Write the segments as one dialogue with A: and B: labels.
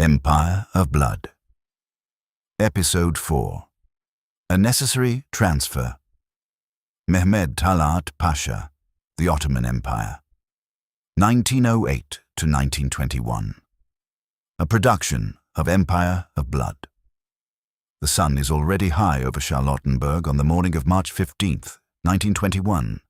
A: Empire of Blood. Episode 4. A Necessary Transfer. Mehmed Talat Pasha, the Ottoman Empire. 1908 to 1921. A production of Empire of Blood. The sun is already high over Charlottenburg on the morning of March 15th, 1921,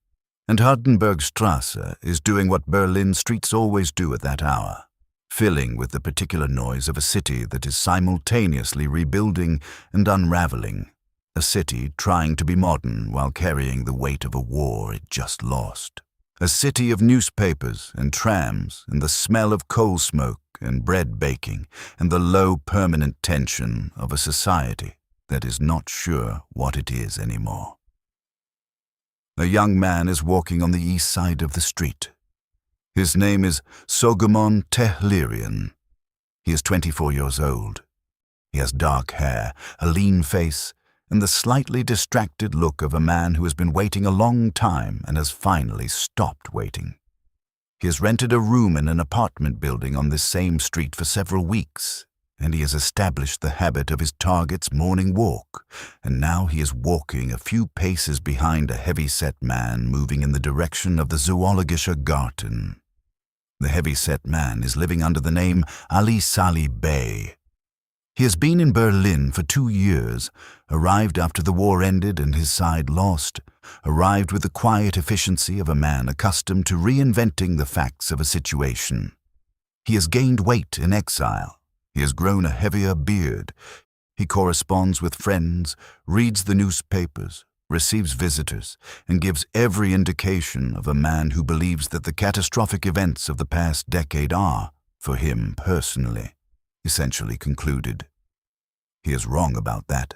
A: and Hardenbergstrasse is doing what Berlin streets always do at that hour, filling with the particular noise of a city that is simultaneously rebuilding and unraveling, a city trying to be modern while carrying the weight of a war it just lost. A city of newspapers and trams and the smell of coal smoke and bread baking and the low permanent tension of a society that is not sure what it is anymore. A young man is walking on the east side of the street. His name is Sogomon Tehlirian. He is 24 years old. He has dark hair, a lean face, and the slightly distracted look of a man who has been waiting a long time and has finally stopped waiting. He has rented a room in an apartment building on this same street for several weeks, and he has established the habit of his target's morning walk, and now he is walking a few paces behind a heavy-set man moving in the direction of the Zoologische Garten. The heavy-set man is living under the name Ali Salih Bey. He has been in Berlin for 2 years, arrived after the war ended and his side lost, arrived with the quiet efficiency of a man accustomed to reinventing the facts of a situation. He has gained weight in exile. He has grown a heavier beard. He corresponds with friends, reads the newspapers, receives visitors, and gives every indication of a man who believes that the catastrophic events of the past decade are, for him personally, essentially concluded. He is wrong about that.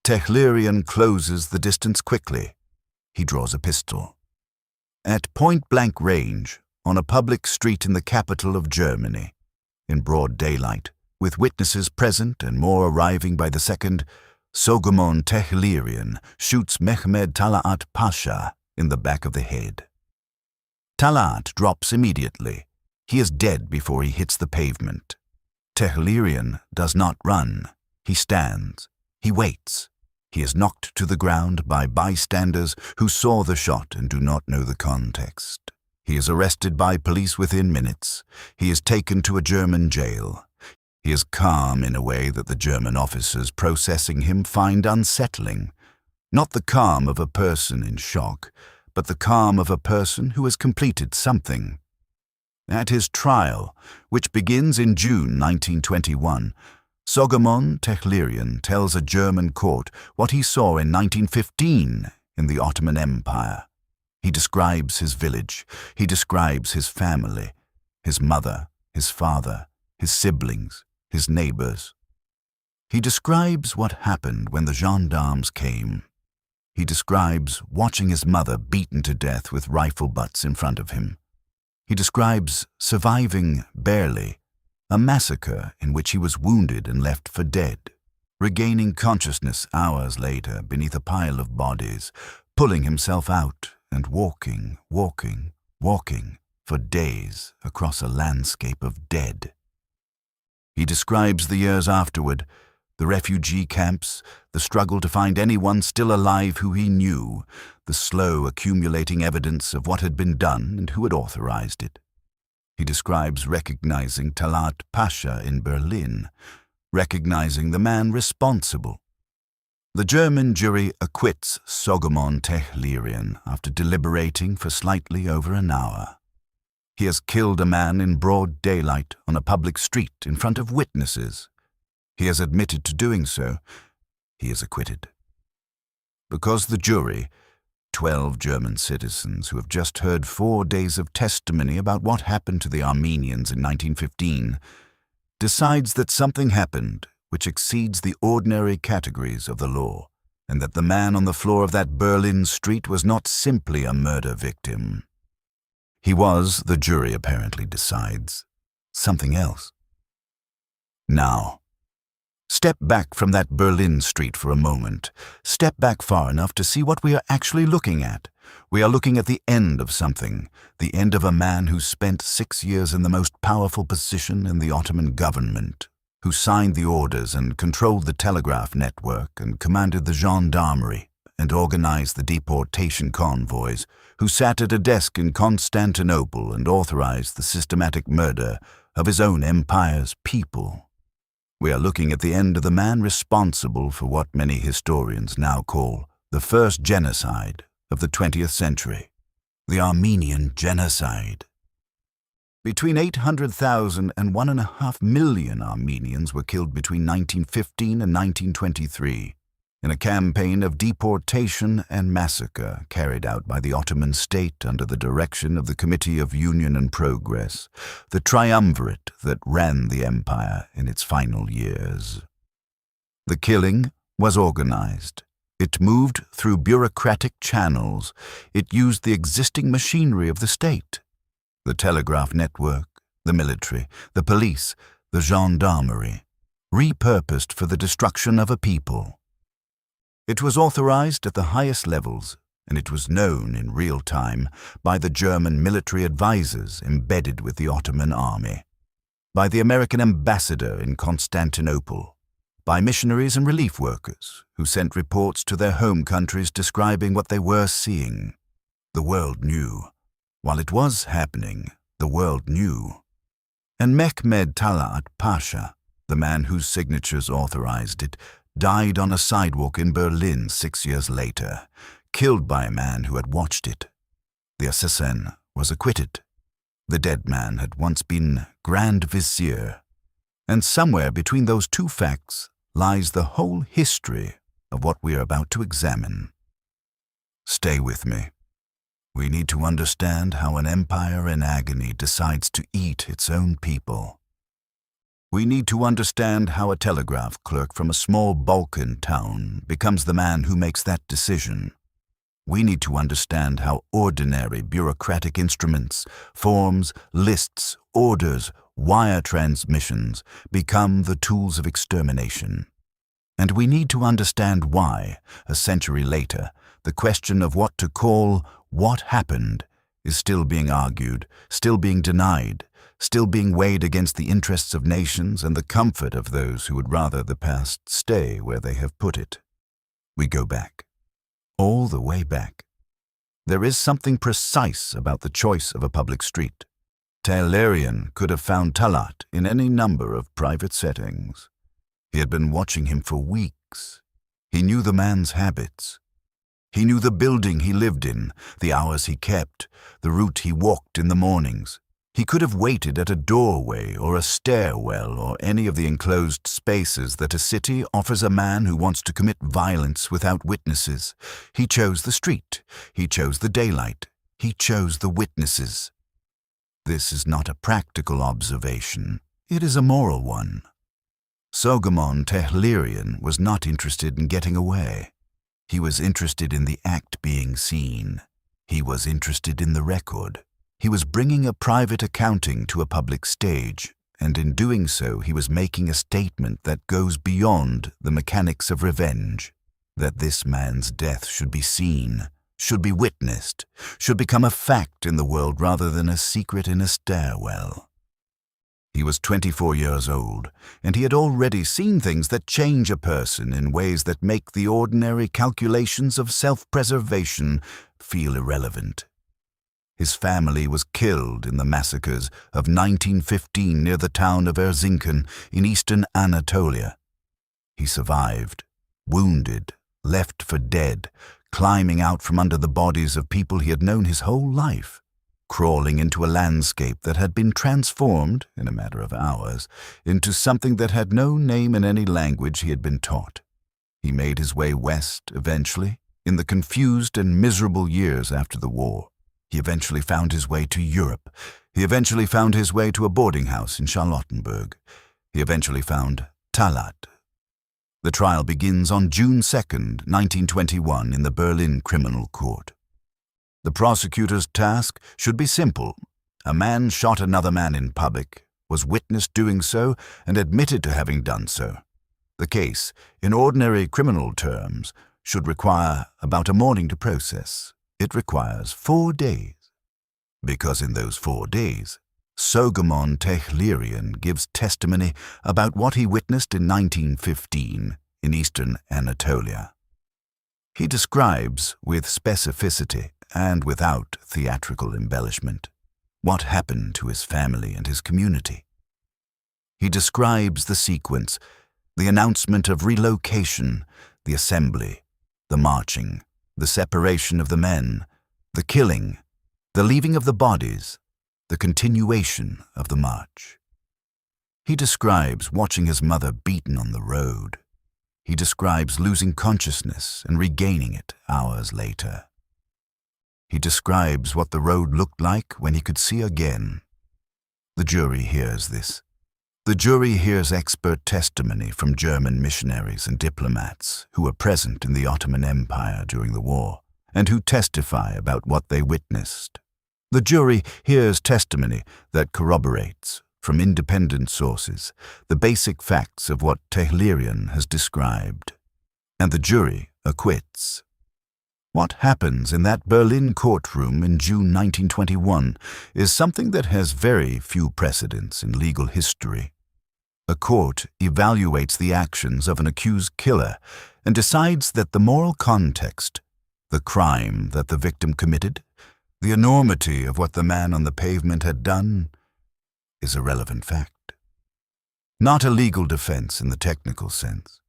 A: Tehlirian closes the distance quickly. He draws a pistol. At point-blank range, on a public street in the capital of Germany, in broad daylight, with witnesses present and more arriving by the second, Sogomon Tehlirian shoots Mehmed Talat Pasha in the back of the head. Talat drops immediately. He is dead before he hits the pavement. Tehlirian does not run. He stands. He waits. He is knocked to the ground by bystanders who saw the shot and do not know the context. He is arrested by police within minutes. He is taken to a German jail. He is calm in a way that the German officers processing him find unsettling. Not the calm of a person in shock, but the calm of a person who has completed something. At his trial, which begins in June 1921, Sogomon Tehlirian tells a German court what he saw in 1915 in the Ottoman Empire. He describes his village. He describes his family, his mother, his father, his siblings, his neighbors. He describes what happened when the gendarmes came. He describes watching his mother beaten to death with rifle butts in front of him. He describes surviving barely a massacre in which he was wounded and left for dead, regaining consciousness hours later beneath a pile of bodies, pulling himself out and walking for days across a landscape of dead. He describes the years afterward, the refugee camps, the struggle to find anyone still alive who he knew, the slow accumulating evidence of what had been done and who had authorized it. He describes recognizing Talat Pasha in Berlin, recognizing the man responsible. The German jury acquits Sogomon Tehlirian after deliberating for slightly over an hour. He has killed a man in broad daylight on a public street in front of witnesses. He has admitted to doing so. He is acquitted. Because the jury, 12 German citizens who have just heard 4 days of testimony about what happened to the Armenians in 1915, decides that something happened which exceeds the ordinary categories of the law, and that the man on the floor of that Berlin street was not simply a murder victim. He was, the jury apparently decides, something else. Now, Step back from that Berlin street for a moment. Step back far enough to see what we are actually looking at. We are looking at the end of something, the end of a man who spent 6 years in the most powerful position in the Ottoman government, who signed the orders and controlled the telegraph network and commanded the gendarmerie and organized the deportation convoys, who sat at a desk in Constantinople and authorized the systematic murder of his own empire's people. We are looking at the end of the man responsible for what many historians now call the first genocide of the 20th century, the Armenian genocide. Between 800,000 and 1.5 million Armenians were killed between 1915 and 1923 in a campaign of deportation and massacre carried out by the Ottoman state under the direction of the Committee of Union and Progress, the triumvirate that ran the empire in its final years. The killing was organized. It moved through bureaucratic channels. It used the existing machinery of the state, the telegraph network, the military, the police, the gendarmerie, repurposed for the destruction of a people. It was authorized at the highest levels, and it was known in real time by the German military advisors embedded with the Ottoman army, by the American ambassador in Constantinople, by missionaries and relief workers who sent reports to their home countries describing what they were seeing. The world knew. While it was happening, the world knew. And Mehmed Talat Pasha, the man whose signatures authorized it, died on a sidewalk in Berlin 6 years later, killed by a man who had watched it. The assassin was acquitted. The dead man had once been Grand Vizier. And somewhere between those two facts lies the whole history of what we are about to examine. Stay with me. We need to understand how an empire in agony decides to eat its own people. We need to understand how a telegraph clerk from a small Balkan town becomes the man who makes that decision. We need to understand how ordinary bureaucratic instruments, forms, lists, orders, wire transmissions become the tools of extermination. And we need to understand why, a century later, the question of what to call what happened is still being argued, still being denied, still being weighed against the interests of nations and the comfort of those who would rather the past stay where they have put it. We go back, all the way back. There is something precise about the choice of a public street. Tehlirian could have found Talat in any number of private settings. He had been watching him for weeks. He knew the man's habits. He knew the building he lived in, the hours he kept, the route he walked in the mornings. He could have waited at a doorway or a stairwell or any of the enclosed spaces that a city offers a man who wants to commit violence without witnesses. He chose the street. He chose the daylight. He chose the witnesses. This is not a practical observation. It is a moral one. Soghomon Tehlirian was not interested in getting away. He was interested in the act being seen. He was interested in the record. He was bringing a private accounting to a public stage, and in doing so he was making a statement that goes beyond the mechanics of revenge, that this man's death should be seen, should be witnessed, should become a fact in the world rather than a secret in a stairwell. He was 24 years old, and he had already seen things that change a person in ways that make the ordinary calculations of self-preservation feel irrelevant. His family was killed in the massacres of 1915 near the town of Erzincan in eastern Anatolia. He survived, wounded, left for dead, climbing out from under the bodies of people he had known his whole life, crawling into a landscape that had been transformed, in a matter of hours, into something that had no name in any language he had been taught. He made his way west, eventually, in the confused and miserable years after the war. He eventually found his way to Europe. He eventually found his way to a boarding house in Charlottenburg. He eventually found Talat. The trial begins on June 2nd, 1921, in the Berlin Criminal Court. The prosecutor's task should be simple. A man shot another man in public, was witnessed doing so, and admitted to having done so. The case, in ordinary criminal terms, should require about a morning to process. It requires 4 days. Because in those 4 days, Soghomon Tehlirian gives testimony about what he witnessed in 1915 in eastern Anatolia. He describes with specificity and without theatrical embellishment what happened to his family and his community. He describes the sequence, the announcement of relocation, the assembly, the marching, the separation of the men, the killing, the leaving of the bodies, the continuation of the march. He describes watching his mother beaten on the road. He describes losing consciousness and regaining it hours later. He describes what the road looked like when he could see again. The jury hears this. The jury hears expert testimony from German missionaries and diplomats who were present in the Ottoman Empire during the war and who testify about what they witnessed. The jury hears testimony that corroborates, from independent sources, the basic facts of what Tehlirian has described. And the jury acquits. What happens in that Berlin courtroom in June 1921 is something that has very few precedents in legal history. A court evaluates the actions of an accused killer and decides that the moral context, the crime that the victim committed, the enormity of what the man on the pavement had done, is a relevant fact. Not a legal defense in the technical sense,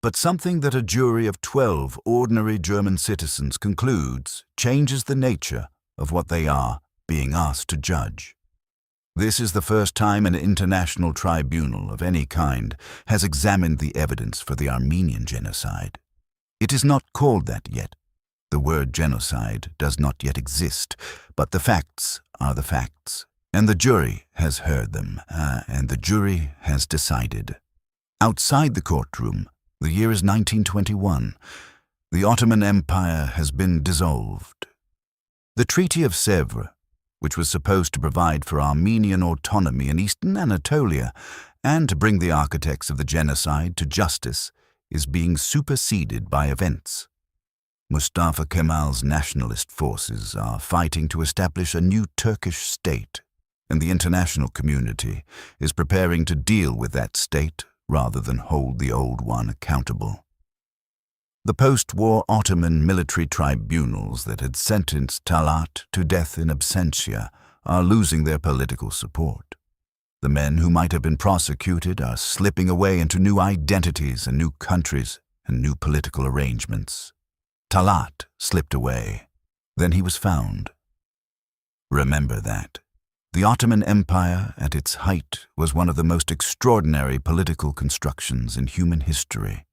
A: but something that a jury of 12 ordinary German citizens concludes changes the nature of what they are being asked to judge. This is the first time an international tribunal of any kind has examined the evidence for the Armenian genocide. It is not called that yet. The word genocide does not yet exist, but the facts are the facts, and the jury has heard them, and the jury has decided. Outside the courtroom, the year is 1921. The Ottoman Empire has been dissolved. The Treaty of Sèvres, which was supposed to provide for Armenian autonomy in eastern Anatolia and to bring the architects of the genocide to justice, is being superseded by events. Mustafa Kemal's nationalist forces are fighting to establish a new Turkish state, and the international community is preparing to deal with that state rather than hold the old one accountable. The post-war Ottoman military tribunals that had sentenced Talat to death in absentia are losing their political support. The men who might have been prosecuted are slipping away into new identities and new countries and new political arrangements. Talat slipped away. Then he was found. Remember that. The Ottoman Empire at its height was one of the most extraordinary political constructions in human history.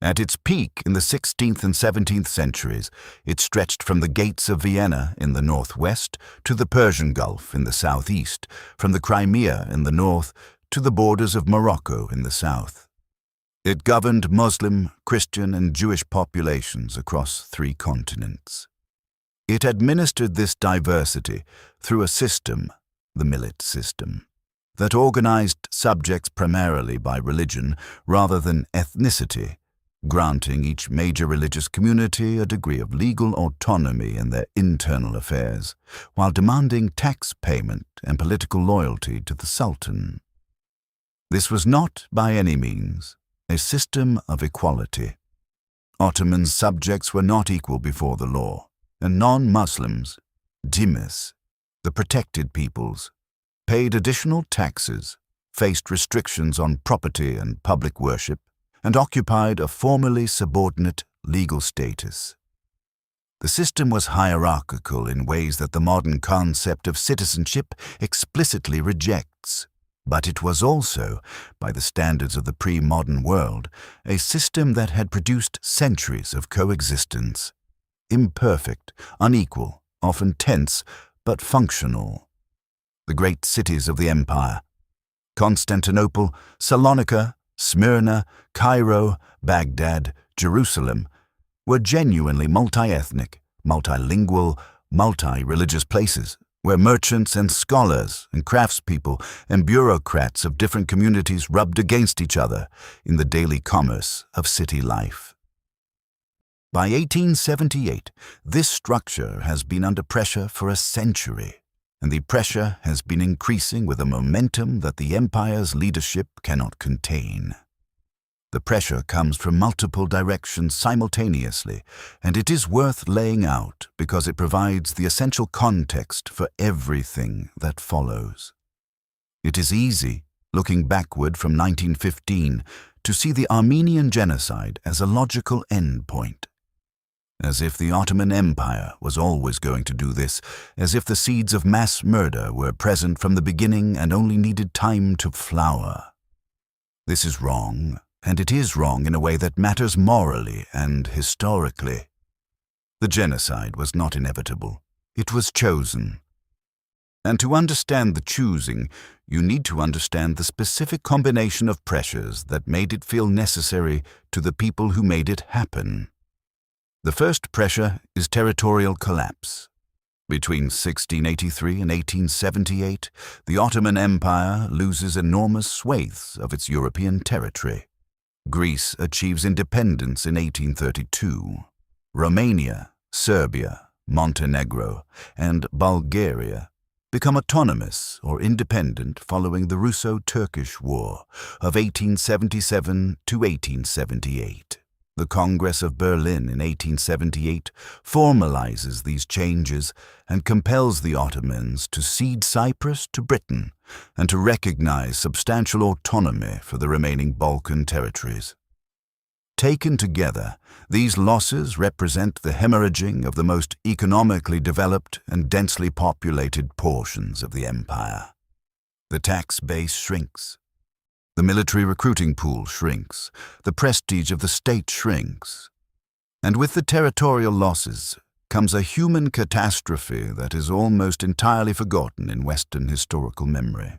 A: At its peak in the 16th and 17th centuries, it stretched from the gates of Vienna in the northwest to the Persian Gulf in the southeast, from the Crimea in the north to the borders of Morocco in the south. It governed Muslim, Christian, and Jewish populations across 3 continents. It administered this diversity through a system, the millet system, that organized subjects primarily by religion rather than ethnicity, granting each major religious community a degree of legal autonomy in their internal affairs, while demanding tax payment and political loyalty to the Sultan. This was not, by any means, a system of equality. Ottoman subjects were not equal before the law, and non-Muslims, dhimmis, the protected peoples, paid additional taxes, faced restrictions on property and public worship, and occupied a formally subordinate legal status. The system was hierarchical in ways that the modern concept of citizenship explicitly rejects, but it was also, by the standards of the pre-modern world, a system that had produced centuries of coexistence, imperfect, unequal, often tense, but functional. The great cities of the empire, Constantinople, Salonika, Smyrna, Cairo, Baghdad, Jerusalem, were genuinely multi-ethnic, multilingual, multi-religious places where merchants and scholars and craftspeople and bureaucrats of different communities rubbed against each other in the daily commerce of city life. By 1878, this structure has been under pressure for a century, and the pressure has been increasing with a momentum that the empire's leadership cannot contain. The pressure comes from multiple directions simultaneously, and it is worth laying out because it provides the essential context for everything that follows. It is easy, looking backward from 1915, to see the Armenian genocide as a logical endpoint. As if the Ottoman Empire was always going to do this, as if the seeds of mass murder were present from the beginning and only needed time to flower. This is wrong, and it is wrong in a way that matters morally and historically. The genocide was not inevitable. It was chosen. And to understand the choosing, you need to understand the specific combination of pressures that made it feel necessary to the people who made it happen. The first pressure is territorial collapse. Between 1683 and 1878, the Ottoman Empire loses enormous swathes of its European territory. Greece achieves independence in 1832. Romania, Serbia, Montenegro, and Bulgaria become autonomous or independent following the Russo-Turkish War of 1877 to 1878. The Congress of Berlin in 1878 formalizes these changes and compels the Ottomans to cede Cyprus to Britain and to recognize substantial autonomy for the remaining Balkan territories. Taken together, these losses represent the hemorrhaging of the most economically developed and densely populated portions of the empire. The tax base shrinks. The military recruiting pool shrinks, the prestige of the state shrinks. And with the territorial losses comes a human catastrophe that is almost entirely forgotten in Western historical memory.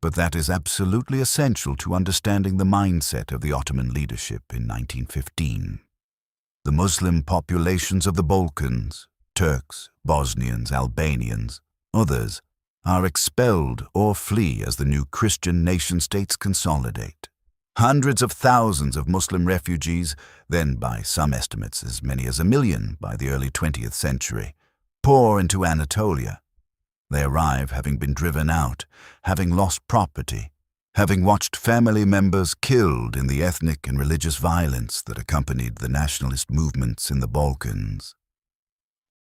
A: But that is absolutely essential to understanding the mindset of the Ottoman leadership in 1915. The Muslim populations of the Balkans, Turks, Bosnians, Albanians, others, are expelled or flee as the new Christian nation-states consolidate. Hundreds of thousands of Muslim refugees, then by some estimates as many as 1 million by the early 20th century, pour into Anatolia. They arrive having been driven out, having lost property, having watched family members killed in the ethnic and religious violence that accompanied the nationalist movements in the Balkans.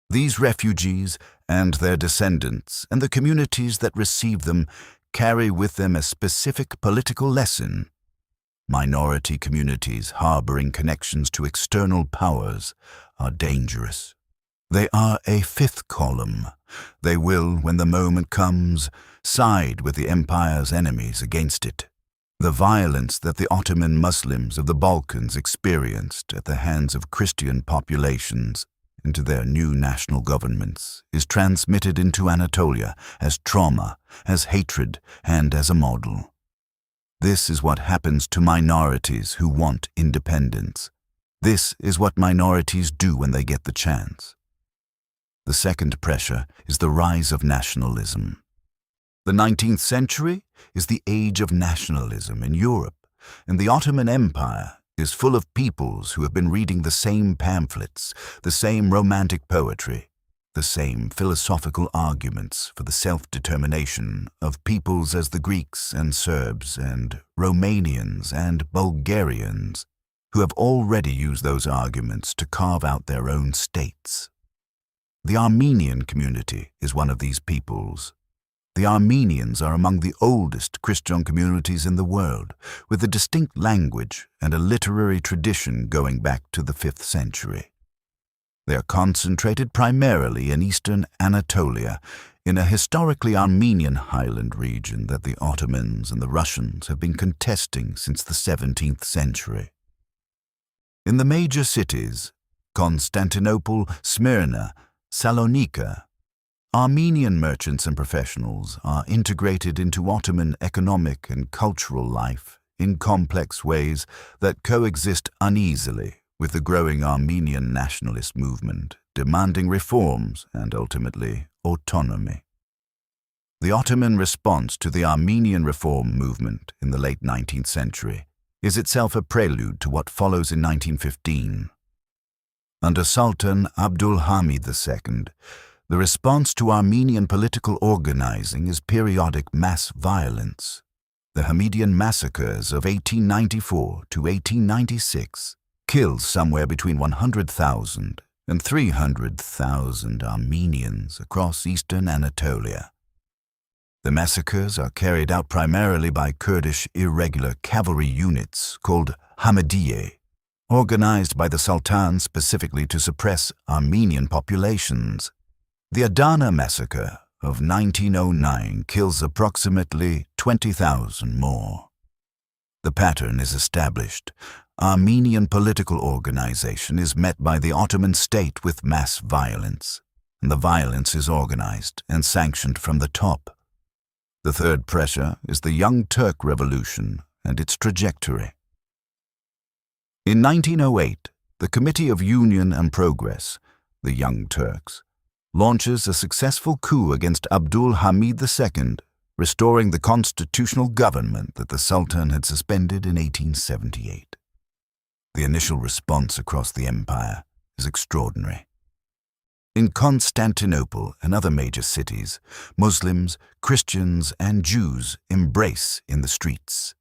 A: These refugees and their descendants and the communities that receive them carry with them a specific political lesson. Minority communities harboring connections to external powers are dangerous. They are a fifth column. They will, when the moment comes, side with the empire's enemies against it. The violence that the Ottoman Muslims of the Balkans experienced at the hands of Christian populations into their new national governments is transmitted into Anatolia as trauma, as hatred, and as a model. This is what happens to minorities who want independence. This is what minorities do when they get the chance. The second pressure is the rise of nationalism. The 19th century is the age of nationalism in Europe, and the Ottoman Empire is full of peoples who have been reading the same pamphlets, the same romantic poetry, the same philosophical arguments for the self-determination of peoples as the Greeks and Serbs and Romanians and Bulgarians, who have already used those arguments to carve out their own states. The Armenian community is one of these peoples. The Armenians are among the oldest Christian communities in the world, with a distinct language and a literary tradition going back to the 5th century. They are concentrated primarily in eastern Anatolia, in a historically Armenian highland region that the Ottomans and the Russians have been contesting since the 17th century. In the major cities, Constantinople, Smyrna, Salonika, Armenian merchants and professionals are integrated into Ottoman economic and cultural life in complex ways that coexist uneasily with the growing Armenian nationalist movement, demanding reforms and ultimately autonomy. The Ottoman response to the Armenian reform movement in the late 19th century is itself a prelude to what follows in 1915. Under Sultan Abdul Hamid II, the response to Armenian political organizing is periodic mass violence. The Hamidian massacres of 1894 to 1896 killed somewhere between 100,000 and 300,000 Armenians across eastern Anatolia. The massacres are carried out primarily by Kurdish irregular cavalry units called Hamidiye, organized by the Sultan specifically to suppress Armenian populations. The Adana massacre of 1909 kills approximately 20,000 more. The pattern is established. Armenian political organization is met by the Ottoman state with mass violence, and the violence is organized and sanctioned from the top. The third pressure is the Young Turk Revolution and its trajectory. In 1908, the Committee of Union and Progress, the Young Turks, launches a successful coup against Abdul Hamid II, restoring the constitutional government that the Sultan had suspended in 1878. The initial response across the empire is extraordinary. In Constantinople and other major cities, Muslims, Christians, and Jews embrace in the streets.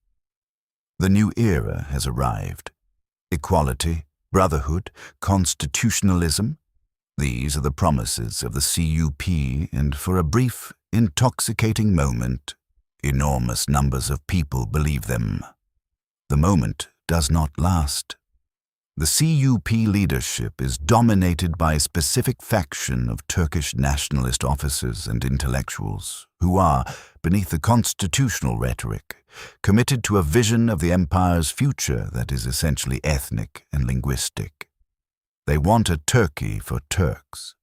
A: The new era has arrived. Equality, brotherhood, constitutionalism. These are the promises of the CUP, and for a brief, intoxicating moment, enormous numbers of people believe them. The moment does not last. The CUP leadership is dominated by a specific faction of Turkish nationalist officers and intellectuals who are, beneath the constitutional rhetoric, committed to a vision of the empire's future that is essentially ethnic and linguistic. They want a Turkey for Turks,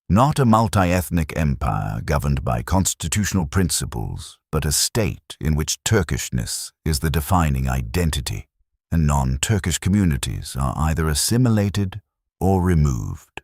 A: not a multi-ethnic empire governed by constitutional principles, but a state in which Turkishness is the defining identity, and non-Turkish communities are either assimilated or removed.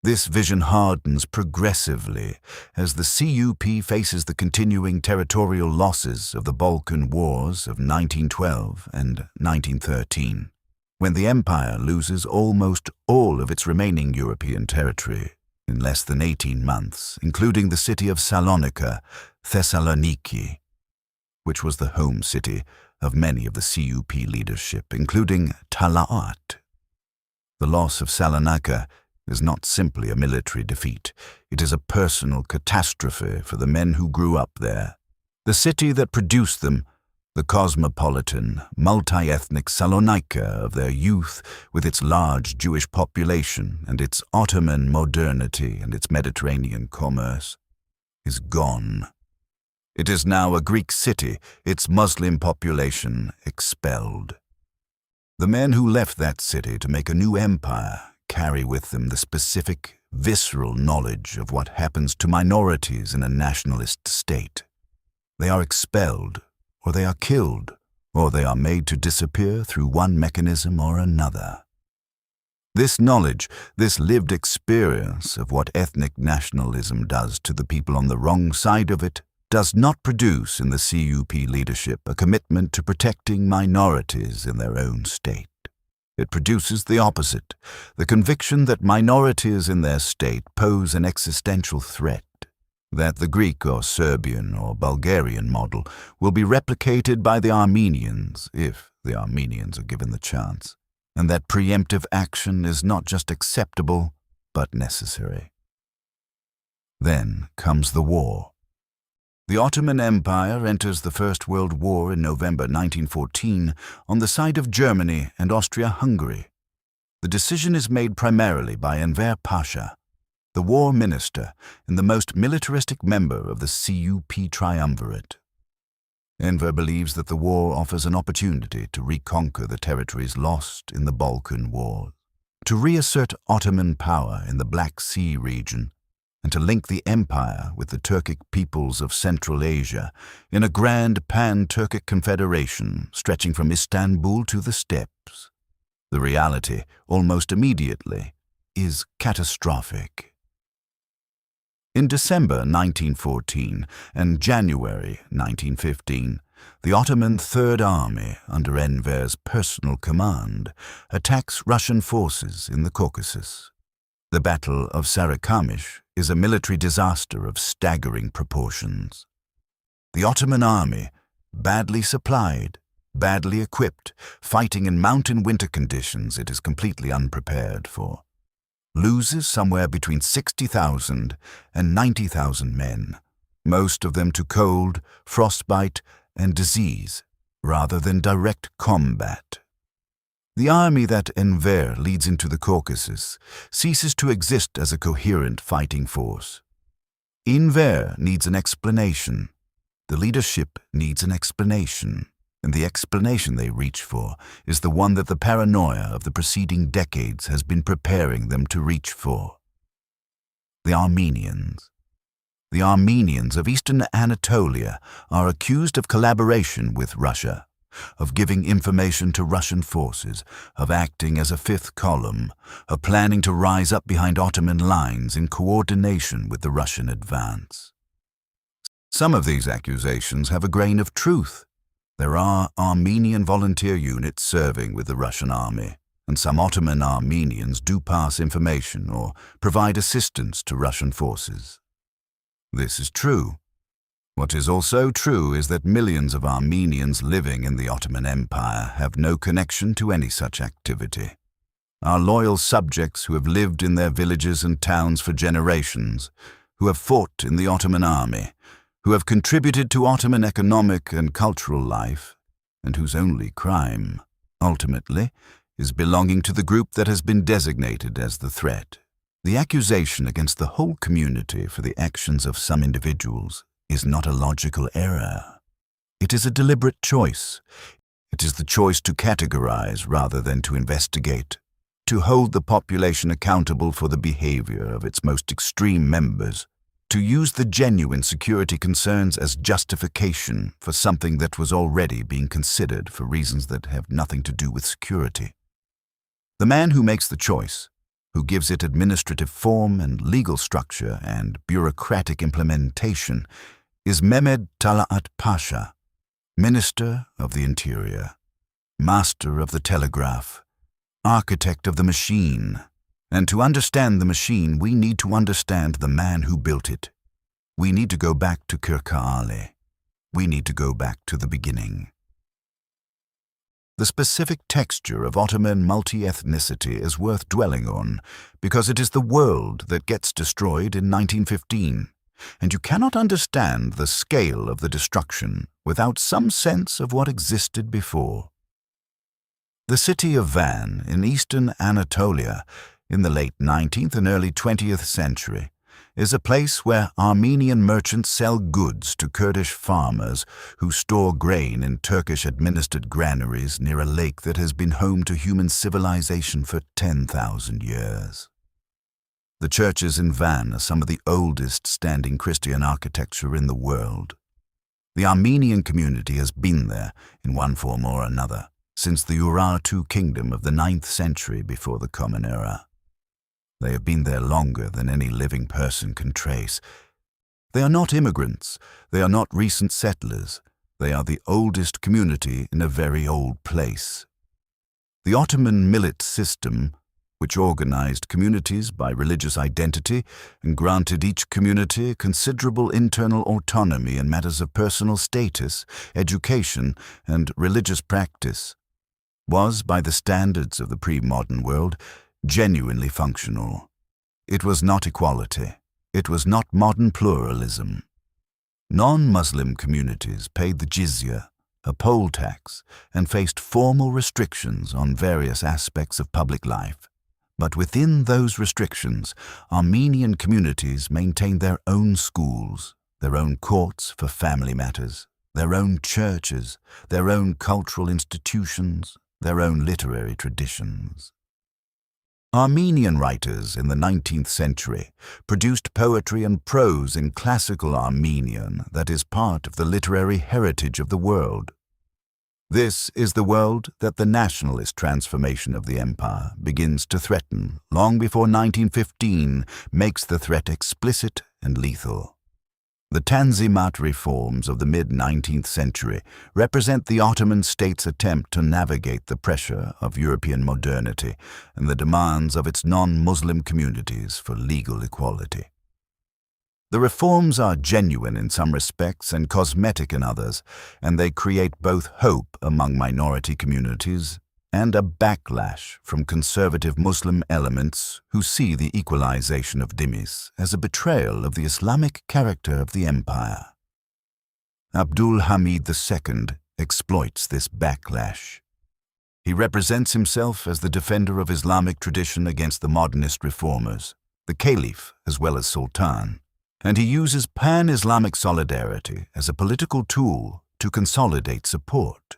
A: This vision hardens progressively as the CUP faces the continuing territorial losses of the Balkan Wars of 1912 and 1913, when the empire loses almost all of its remaining European territory in less than 18 months, including the city of Salonika, Thessaloniki, which was the home city of many of the CUP leadership, including Talat. The loss of Salonika is not simply a military defeat. It is a personal catastrophe for the men who grew up there. The city that produced them, the cosmopolitan, multi-ethnic Salonika of their youth, with its large Jewish population and its Ottoman modernity and its Mediterranean commerce, is gone. It is now a Greek city, its Muslim population expelled. The men who left that city to make a new empire carry with them the specific, visceral knowledge of what happens to minorities in a nationalist state. They are expelled, or they are killed, or they are made to disappear through one mechanism or another. This knowledge, this lived experience of what ethnic nationalism does to the people on the wrong side of it, does not produce in the CUP leadership a commitment to protecting minorities in their own state. It produces the opposite, the conviction that minorities in their state pose an existential threat, that the Greek or Serbian or Bulgarian model will be replicated by the Armenians if the Armenians are given the chance, and that preemptive action is not just acceptable but necessary. Then comes the war. The Ottoman Empire enters the First World War in November 1914 on the side of Germany and Austria-Hungary. The decision is made primarily by Enver Pasha, the war minister and the most militaristic member of the CUP triumvirate. Enver believes that the war offers an opportunity to reconquer the territories lost in the Balkan Wars, to reassert Ottoman power in the Black Sea region, and to link the empire with the Turkic peoples of Central Asia in a grand pan-Turkic confederation stretching from Istanbul to the steppes. The reality, almost immediately, is catastrophic. In December 1914 and January 1915, the Ottoman Third Army, under Enver's personal command, attacks Russian forces in the Caucasus. The Battle of Sarikamish is a military disaster of staggering proportions. The Ottoman army, badly supplied, badly equipped, fighting in mountain winter conditions it is completely unprepared for, loses somewhere between 60,000 and 90,000 men, most of them to cold, frostbite, and disease, rather than direct combat. The army that Enver leads into the Caucasus ceases to exist as a coherent fighting force. Enver needs an explanation. The leadership needs an explanation, and the explanation they reach for is the one that the paranoia of the preceding decades has been preparing them to reach for. The Armenians. The Armenians of Eastern Anatolia are accused of collaboration with Russia, of giving information to Russian forces, of acting as a fifth column, of planning to rise up behind Ottoman lines in coordination with the Russian advance. Some of these accusations have a grain of truth. There are Armenian volunteer units serving with the Russian army, and some Ottoman Armenians do pass information or provide assistance to Russian forces. This is true. What is also true is that millions of Armenians living in the Ottoman Empire have no connection to any such activity. Our loyal subjects who have lived in their villages and towns for generations, who have fought in the Ottoman army, who have contributed to Ottoman economic and cultural life, and whose only crime, ultimately, is belonging to the group that has been designated as the threat. The accusation against the whole community for the actions of some individuals is not a logical error. It is a deliberate choice. It is the choice to categorize rather than to investigate, to hold the population accountable for the behavior of its most extreme members, to use the genuine security concerns as justification for something that was already being considered for reasons that have nothing to do with security. The man who makes the choice, who gives it administrative form and legal structure and bureaucratic implementation, is Mehmed Talat Pasha, Minister of the Interior, Master of the Telegraph, Architect of the Machine. And to understand the machine, we need to understand the man who built it. We need to go back to Kirkale. We need to go back to the beginning. The specific texture of Ottoman multi-ethnicity is worth dwelling on because it is the world that gets destroyed in 1915, and you cannot understand the scale of the destruction without some sense of what existed before. The city of Van in eastern Anatolia in the late 19th and early 20th century is a place where Armenian merchants sell goods to Kurdish farmers who store grain in Turkish-administered granaries near a lake that has been home to human civilization for 10,000 years. The churches in Van are some of the oldest standing Christian architecture in the world. The Armenian community has been there, in one form or another, since the Urartu kingdom of the 9th century before the Common Era. They have been there longer than any living person can trace. They are not immigrants. They are not recent settlers. They are the oldest community in a very old place. The Ottoman millet system, which organized communities by religious identity and granted each community considerable internal autonomy in matters of personal status, education, and religious practice, was, by the standards of the pre-modern world, genuinely functional. It was not equality. It was not modern pluralism. Non-Muslim communities paid the jizya, a poll tax, and faced formal restrictions on various aspects of public life. But within those restrictions, Armenian communities maintained their own schools, their own courts for family matters, their own churches, their own cultural institutions, their own literary traditions. Armenian writers in the 19th century produced poetry and prose in classical Armenian that is part of the literary heritage of the world. This is the world that the nationalist transformation of the empire begins to threaten long before 1915 makes the threat explicit and lethal. The Tanzimat reforms of the mid-19th century represent the Ottoman state's attempt to navigate the pressure of European modernity and the demands of its non-Muslim communities for legal equality. The reforms are genuine in some respects and cosmetic in others, and they create both hope among minority communities and a backlash from conservative Muslim elements who see the equalization of dhimmis as a betrayal of the Islamic character of the empire. Abdul Hamid II exploits this backlash. He represents himself as the defender of Islamic tradition against the modernist reformers, the caliph as well as sultan, and he uses pan-Islamic solidarity as a political tool to consolidate support.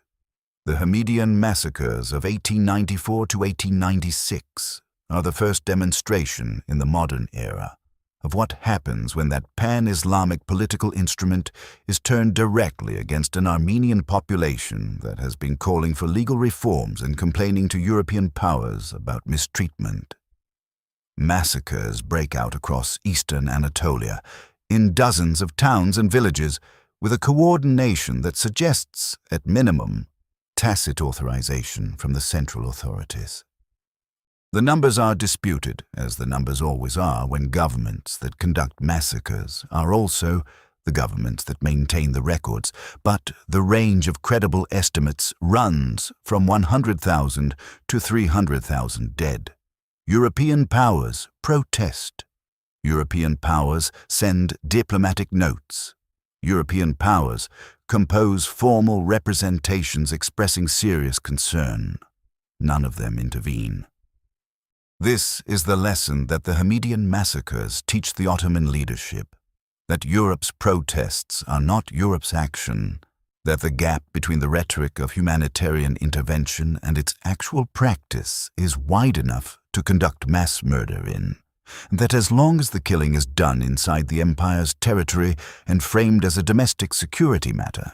A: The Hamidian massacres of 1894 to 1896 are the first demonstration in the modern era of what happens when that pan-Islamic political instrument is turned directly against an Armenian population that has been calling for legal reforms and complaining to European powers about mistreatment. Massacres break out across eastern Anatolia, in dozens of towns and villages, with a coordination that suggests, at minimum, tacit authorization from the central authorities. The numbers are disputed, as the numbers always are when governments that conduct massacres are also the governments that maintain the records, but the range of credible estimates runs from 100,000 to 300,000 dead. European powers protest. European powers send diplomatic notes. European powers compose formal representations expressing serious concern. None of them intervene. This is the lesson that the Hamidian massacres teach the Ottoman leadership, that Europe's protests are not Europe's action, that the gap between the rhetoric of humanitarian intervention and its actual practice is wide enough to conduct mass murder in, that as long as the killing is done inside the empire's territory and framed as a domestic security matter,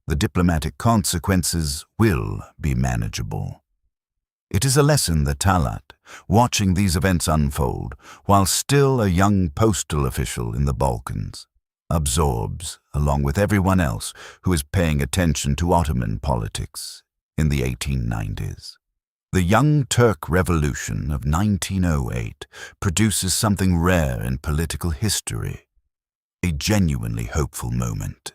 A: the diplomatic consequences will be manageable. It is a lesson that Talat, watching these events unfold, while still a young postal official in the Balkans, absorbs along with everyone else who is paying attention to Ottoman politics in the 1890s. The Young Turk Revolution of 1908 produces something rare in political history, a genuinely hopeful moment.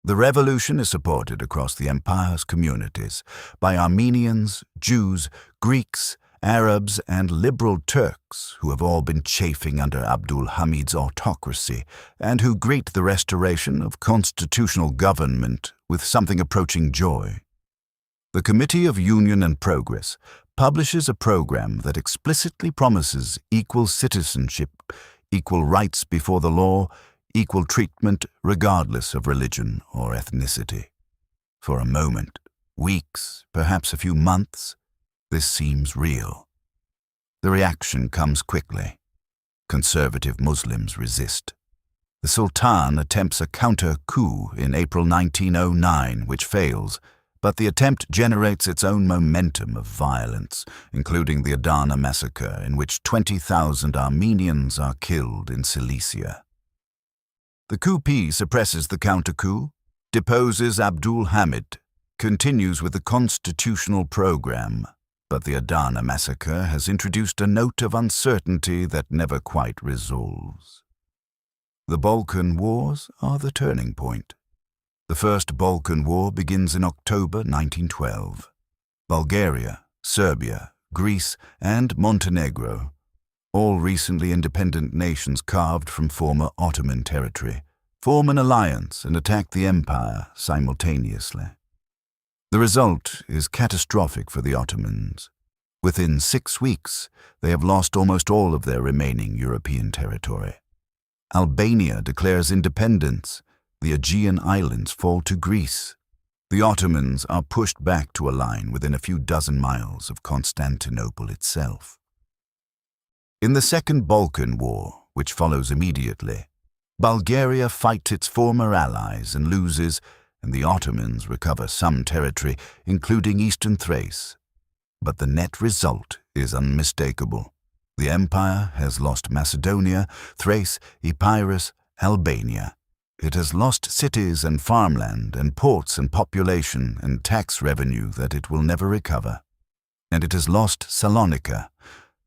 A: The revolution is supported across the empire's communities by Armenians, Jews, Greeks, Arabs, and liberal Turks who have all been chafing under Abdul Hamid's autocracy and who greet the restoration of constitutional government with something approaching joy. The Committee of Union and Progress publishes a program that explicitly promises equal citizenship, equal rights before the law, equal treatment regardless of religion or ethnicity. For a moment, weeks, perhaps a few months, this seems real. The reaction comes quickly. Conservative Muslims resist. The Sultan attempts a counter-coup in April 1909, which fails, but the attempt generates its own momentum of violence, including the Adana massacre, in which 20,000 Armenians are killed in Cilicia. The coup suppresses the counter-coup, deposes Abdul Hamid, continues with the constitutional program, but the Adana massacre has introduced a note of uncertainty that never quite resolves. The Balkan Wars are the turning point. The First Balkan War begins in October 1912. Bulgaria, Serbia, Greece, and Montenegro, all recently independent nations carved from former Ottoman territory, form an alliance and attack the empire simultaneously. The result is catastrophic for the Ottomans. Within 6 weeks, they have lost almost all of their remaining European territory. Albania declares independence. The Aegean Islands fall to Greece. The Ottomans are pushed back to a line within a few dozen miles of Constantinople itself. In the Second Balkan War, which follows immediately, Bulgaria fights its former allies and loses, and the Ottomans recover some territory, including eastern Thrace. But the net result is unmistakable. The empire has lost Macedonia, Thrace, Epirus, Albania. It has lost cities and farmland and ports and population and tax revenue that it will never recover. And it has lost Salonika.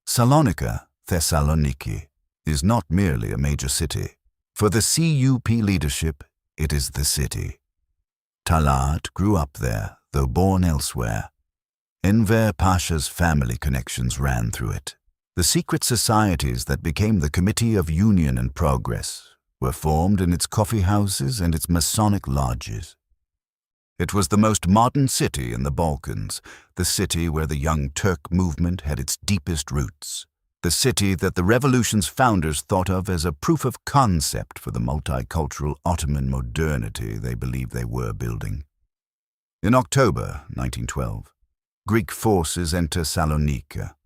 A: Salonika, Thessaloniki, is not merely a major city. For the CUP leadership, it is the city. Talat grew up there, though born elsewhere. Enver Pasha's family connections ran through it. The secret societies that became the Committee of Union and Progress were formed in its coffee houses and its Masonic lodges. It was the most modern city in the Balkans, the city where the Young Turk movement had its deepest roots, the city that the revolution's founders thought of as a proof of concept for the multicultural Ottoman modernity they believed they were building. In October 1912, Greek forces enter Salonika.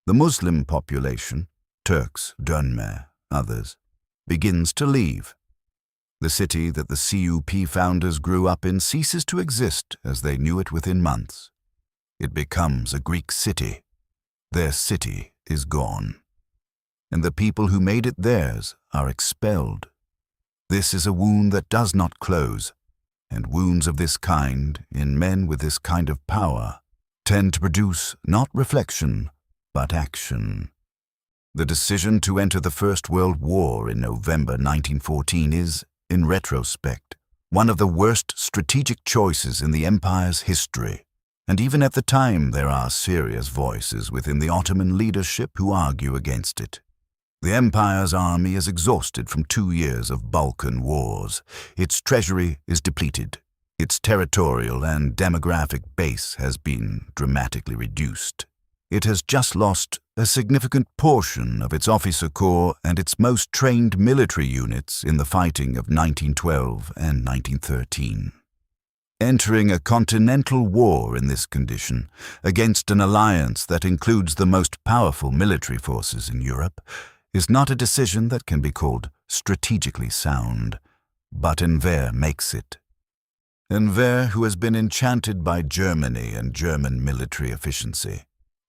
A: The Muslim population, Turks, Dönme, others, begins to leave. The city that the CUP founders grew up in ceases to exist as they knew it within months. It becomes a Greek city. Their city is gone. And the people who made it theirs are expelled. This is a wound that does not close, and wounds of this kind, in men with this kind of power, tend to produce not reflection, but action. The decision to enter the First World War in November 1914 is, in retrospect, one of the worst strategic choices in the empire's history, and even at the time there are serious voices within the Ottoman leadership who argue against it. The empire's army is exhausted from 2 years of Balkan wars. Its treasury is depleted. Its territorial and demographic base has been dramatically reduced. It has just lost a significant portion of its officer corps and its most trained military units in the fighting of 1912 and 1913. Entering a continental war in this condition, against an alliance that includes the most powerful military forces in Europe, is not a decision that can be called strategically sound, but Enver makes it. Enver, who has been enchanted by Germany and German military efficiency,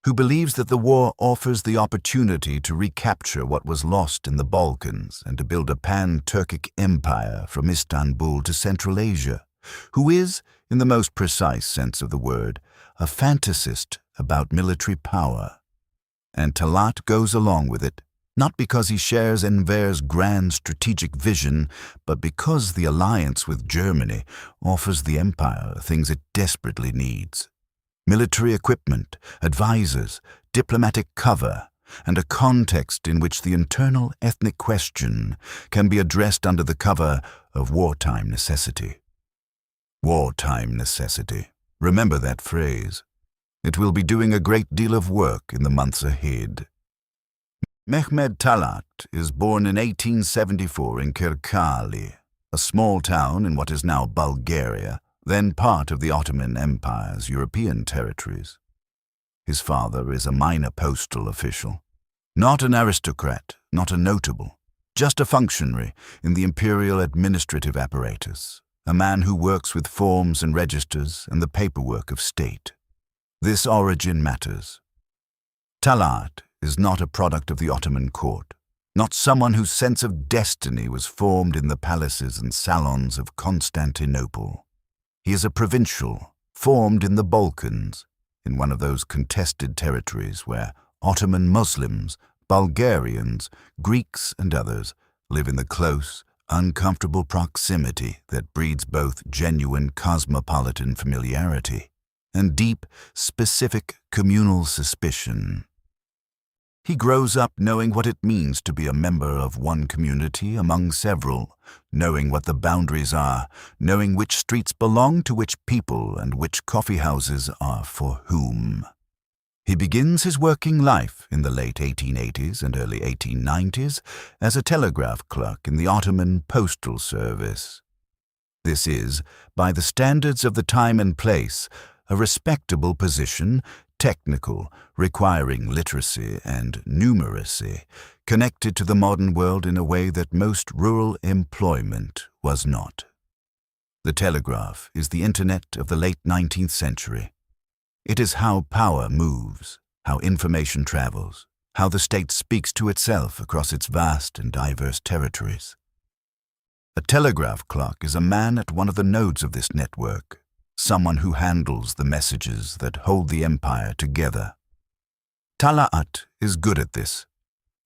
A: who believes that the war offers the opportunity to recapture what was lost in the Balkans and to build a pan-Turkic empire from Istanbul to Central Asia, who is, in the most precise sense of the word, a fantasist about military power. And Talat goes along with it, not because he shares Enver's grand strategic vision, but because the alliance with Germany offers the empire things it desperately needs: military equipment, advisors, diplomatic cover, and a context in which the internal ethnic question can be addressed under the cover of wartime necessity. Wartime necessity. Remember that phrase. It will be doing a great deal of work in the months ahead. Mehmed Talat is born in 1874 in Kirkali, a small town in what is now Bulgaria, then part of the Ottoman Empire's European territories. His father is a minor postal official, not an aristocrat, not a notable, just a functionary in the imperial administrative apparatus, a man who works with forms and registers and the paperwork of state. This origin matters. Talat is not a product of the Ottoman court, not someone whose sense of destiny was formed in the palaces and salons of Constantinople. He is a provincial, formed in the Balkans, in one of those contested territories where Ottoman Muslims, Bulgarians, Greeks, and others live in the close, uncomfortable proximity that breeds both genuine cosmopolitan familiarity and deep, specific communal suspicion. He grows up knowing what it means to be a member of one community among several, knowing what the boundaries are, knowing which streets belong to which people and which coffee houses are for whom. He begins his working life in the late 1880s and early 1890s as a telegraph clerk in the Ottoman Postal Service. This is, by the standards of the time and place, a respectable position, technical, requiring literacy and numeracy, connected to the modern world in a way that most rural employment was not. The telegraph is the internet of the late 19th century. It is how power moves, how information travels, how the state speaks to itself across its vast and diverse territories. A telegraph clock is a man at one of the nodes of this network, someone who handles the messages that hold the empire together. Talat is good at this.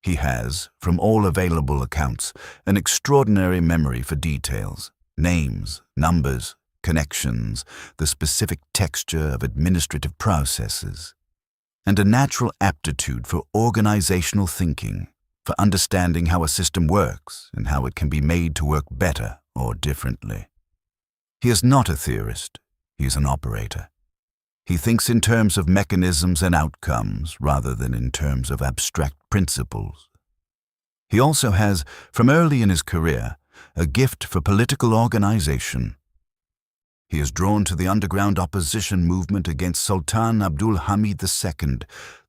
A: He has, from all available accounts, an extraordinary memory for details, names, numbers, connections, the specific texture of administrative processes, and a natural aptitude for organizational thinking, for understanding how a system works and how it can be made to work better or differently. He is not a theorist, he is an operator. He thinks in terms of mechanisms and outcomes rather than in terms of abstract principles. He also has, from early in his career, a gift for political organization. He is drawn to the underground opposition movement against Sultan Abdul Hamid II,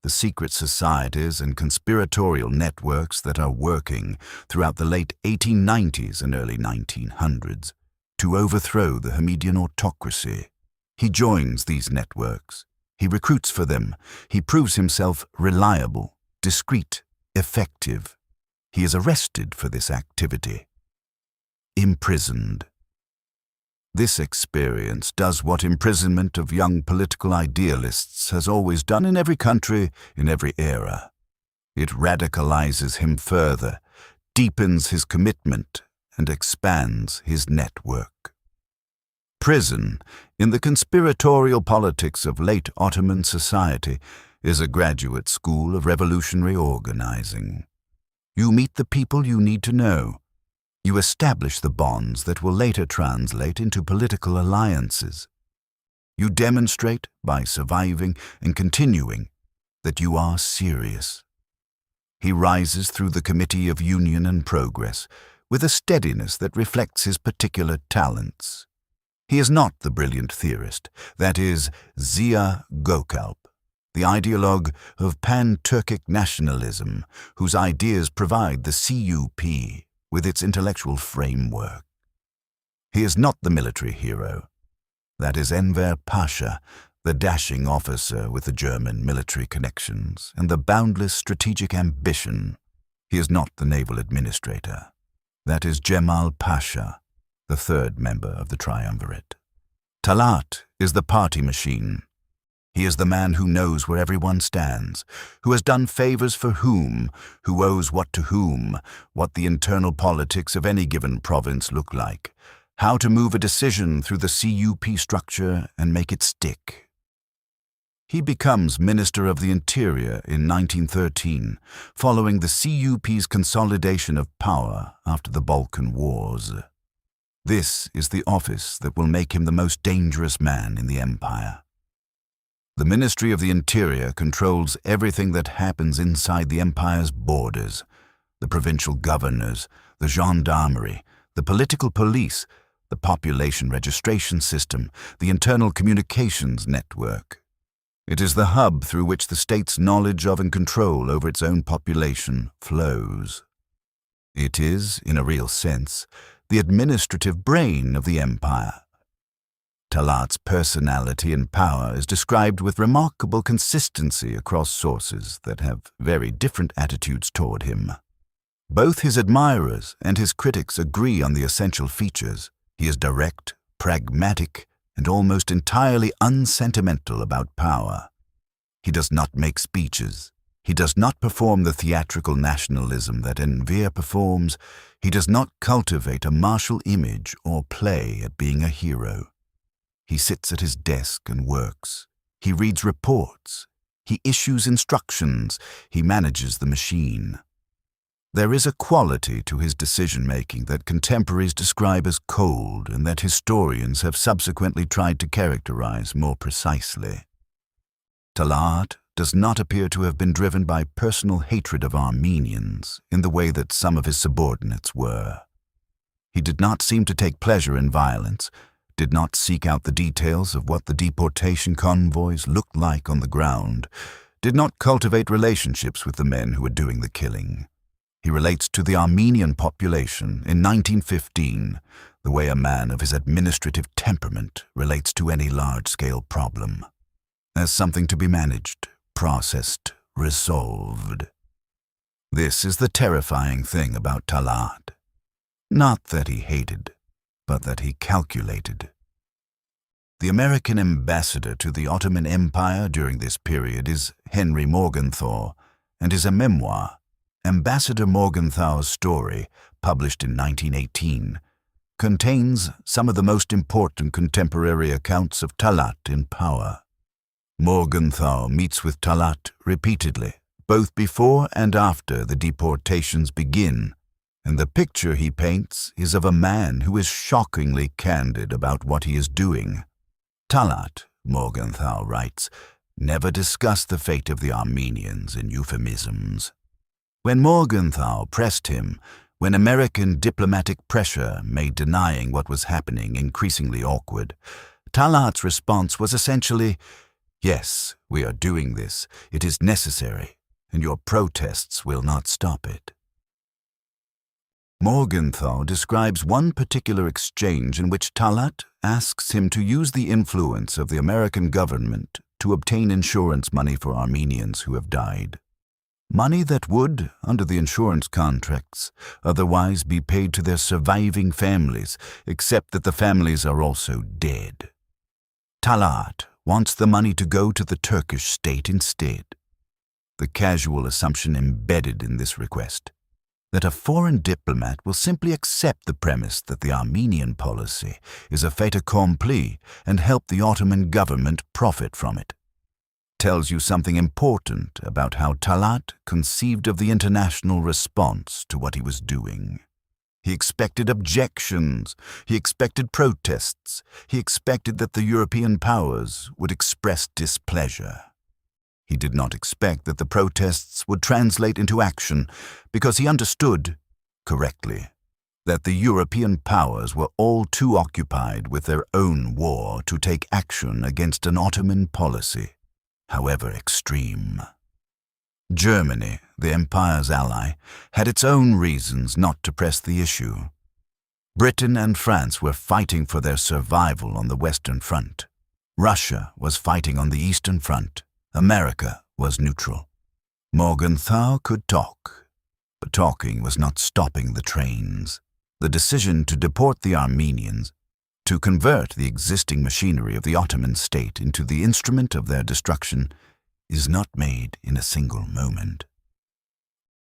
A: the secret societies and conspiratorial networks that are working throughout the late 1890s and early 1900s to overthrow the Hamidian autocracy. He joins these networks. He recruits for them. He proves himself reliable, discreet, effective. He is arrested for this activity. Imprisoned. This experience does what imprisonment of young political idealists has always done in every country, in every era. It radicalizes him further, deepens his commitment, and expands his network. Prison, in the conspiratorial politics of late Ottoman society, is a graduate school of revolutionary organizing. You meet the people you need to know. You establish the bonds that will later translate into political alliances. You demonstrate, by surviving and continuing, that you are serious. He rises through the Committee of Union and Progress with a steadiness that reflects his particular talents. He is not the brilliant theorist, that is, Ziya Gökalp, the ideologue of pan-Turkic nationalism, whose ideas provide the CUP with its intellectual framework. He is not the military hero, that is Enver Pasha, the dashing officer with the German military connections and the boundless strategic ambition. He is not the naval administrator, that is Cemal Pasha, the third member of the triumvirate. Talat is the party machine. He is the man who knows where everyone stands, who has done favors for whom, who owes what to whom, what the internal politics of any given province look like, how to move a decision through the CUP structure and make it stick. He becomes Minister of the Interior in 1913, following the CUP's consolidation of power after the Balkan Wars. This is the office that will make him the most dangerous man in the empire. The Ministry of the Interior controls everything that happens inside the empire's borders: the provincial governors, the gendarmerie, the political police, the population registration system, the internal communications network. It is the hub through which the state's knowledge of and control over its own population flows. It is, in a real sense, the administrative brain of the empire. Talat's personality and power is described with remarkable consistency across sources that have very different attitudes toward him. Both his admirers and his critics agree on the essential features. He is direct, pragmatic, and almost entirely unsentimental about power. He does not make speeches. He does not perform the theatrical nationalism that Enver performs. He does not cultivate a martial image or play at being a hero. He sits at his desk and works. He reads reports. He issues instructions. He manages the machine. There is a quality to his decision-making that contemporaries describe as cold and that historians have subsequently tried to characterize more precisely. Talat does not appear to have been driven by personal hatred of Armenians in the way that some of his subordinates were. He did not seem to take pleasure in violence, did not seek out the details of what the deportation convoys looked like on the ground, did not cultivate relationships with the men who were doing the killing. He relates to the Armenian population in 1915 the way a man of his administrative temperament relates to any large-scale problem, as something to be managed, processed, resolved. This is the terrifying thing about Talat. Not that he hated, but that he calculated. The American ambassador to the Ottoman Empire during this period is Henry Morgenthau, and is a memoir, Ambassador Morgenthau's Story, published in 1918, contains some of the most important contemporary accounts of Talat in power. Morgenthau meets with Talat repeatedly, both before and after the deportations begin, and the picture he paints is of a man who is shockingly candid about what he is doing. Talat, Morgenthau writes, never discussed the fate of the Armenians in euphemisms. When Morgenthau pressed him, when American diplomatic pressure made denying what was happening increasingly awkward, Talat's response was essentially, "Yes, we are doing this. It is necessary, and your protests will not stop it." Morgenthau describes one particular exchange in which Talat asks him to use the influence of the American government to obtain insurance money for Armenians who have died. Money that would, under the insurance contracts, otherwise be paid to their surviving families, except that the families are also dead. Talat wants the money to go to the Turkish state instead. The casual assumption embedded in this request, that a foreign diplomat will simply accept the premise that the Armenian policy is a fait accompli and help the Ottoman government profit from it, tells you something important about how Talat conceived of the international response to what he was doing. He expected objections, he expected protests, he expected that the European powers would express displeasure. He did not expect that the protests would translate into action because he understood, correctly, that the European powers were all too occupied with their own war to take action against an Ottoman policy, however extreme. Germany, the empire's ally, had its own reasons not to press the issue. Britain and France were fighting for their survival on the Western Front. Russia was fighting on the Eastern Front. America was neutral. Morgenthau could talk, but talking was not stopping the trains. The decision to deport the Armenians, to convert the existing machinery of the Ottoman state into the instrument of their destruction, is not made in a single moment.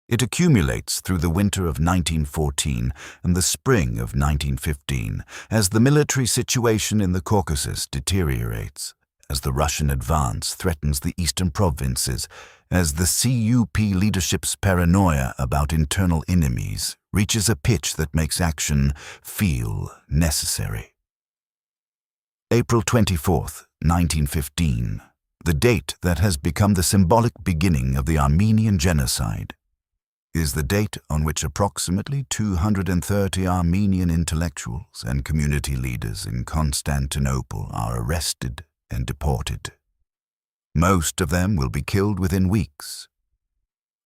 A: It accumulates through the winter of 1914 and the spring of 1915 as the military situation in the Caucasus deteriorates, as the Russian advance threatens the eastern provinces, as the CUP leadership's paranoia about internal enemies reaches a pitch that makes action feel necessary. April 24th, 1915, the date that has become the symbolic beginning of the Armenian genocide, is the date on which approximately 230 Armenian intellectuals and community leaders in Constantinople are arrested and deported. Most of them will be killed within weeks.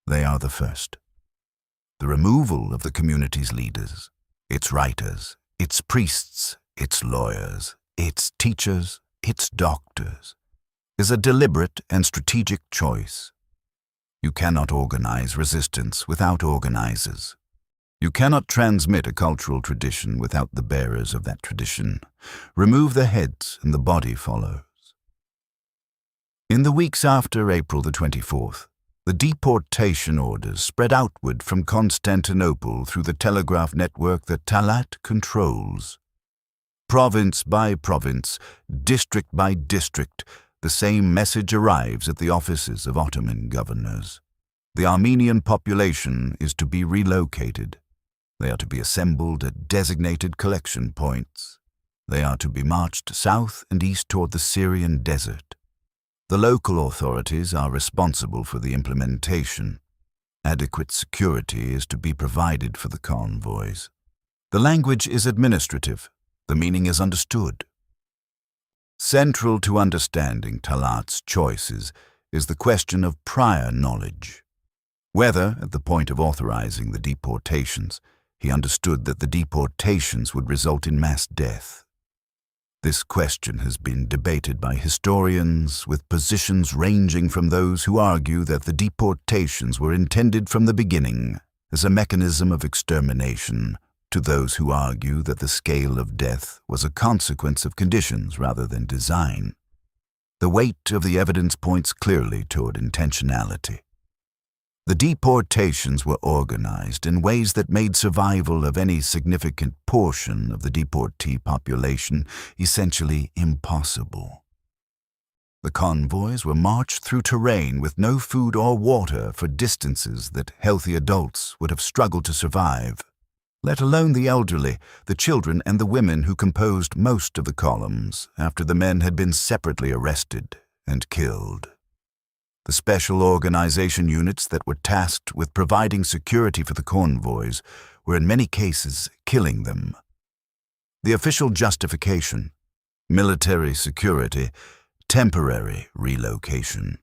A: They are the first. The removal of the community's leaders, its writers, its priests, its lawyers, its teachers, its doctors, is a deliberate and strategic choice. You cannot organize resistance without organizers. You cannot transmit a cultural tradition without the bearers of that tradition. Remove the heads and the body follows. In the weeks after April the 24th, the deportation orders spread outward from Constantinople through the telegraph network that Talat controls. Province by province, district by district, the same message arrives at the offices of Ottoman governors. The Armenian population is to be relocated. They are to be assembled at designated collection points. They are to be marched south and east toward the Syrian desert. The local authorities are responsible for the implementation. Adequate security is to be provided for the convoys. The language is administrative. The meaning is understood. Central to understanding Talat's choices is the question of prior knowledge. Whether, at the point of authorizing the deportations, he understood that the deportations would result in mass death. This question has been debated by historians, with positions ranging from those who argue that the deportations were intended from the beginning as a mechanism of extermination, to those who argue that the scale of death was a consequence of conditions rather than design. The weight of the evidence points clearly toward intentionality. The deportations were organized in ways that made survival of any significant portion of the deportee population essentially impossible. The convoys were marched through terrain with no food or water for distances that healthy adults would have struggled to survive, let alone the elderly, the children, and the women who composed most of the columns after the men had been separately arrested and killed. The special organization units that were tasked with providing security for the convoys were in many cases killing them. The official justification: military security, temporary relocation,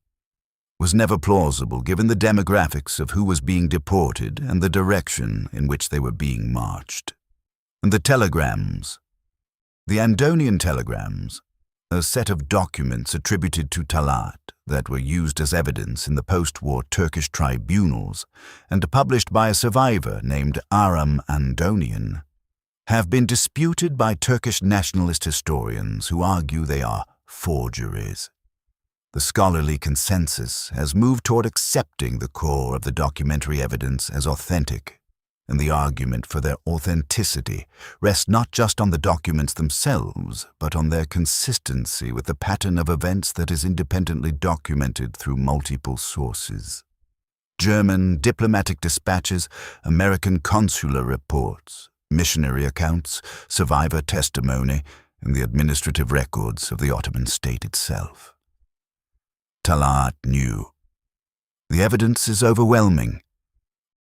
A: was never plausible given the demographics of who was being deported and the direction in which they were being marched. And the telegrams. The Andonian telegrams, a set of documents attributed to Talat that were used as evidence in the post-war Turkish tribunals and published by a survivor named Aram Andonian, have been disputed by Turkish nationalist historians who argue they are forgeries. The scholarly consensus has moved toward accepting the core of the documentary evidence as authentic, and the argument for their authenticity rests not just on the documents themselves, but on their consistency with the pattern of events that is independently documented through multiple sources. German diplomatic dispatches, American consular reports, missionary accounts, survivor testimony, and the administrative records of the Ottoman state itself. Talat knew. The evidence is overwhelming.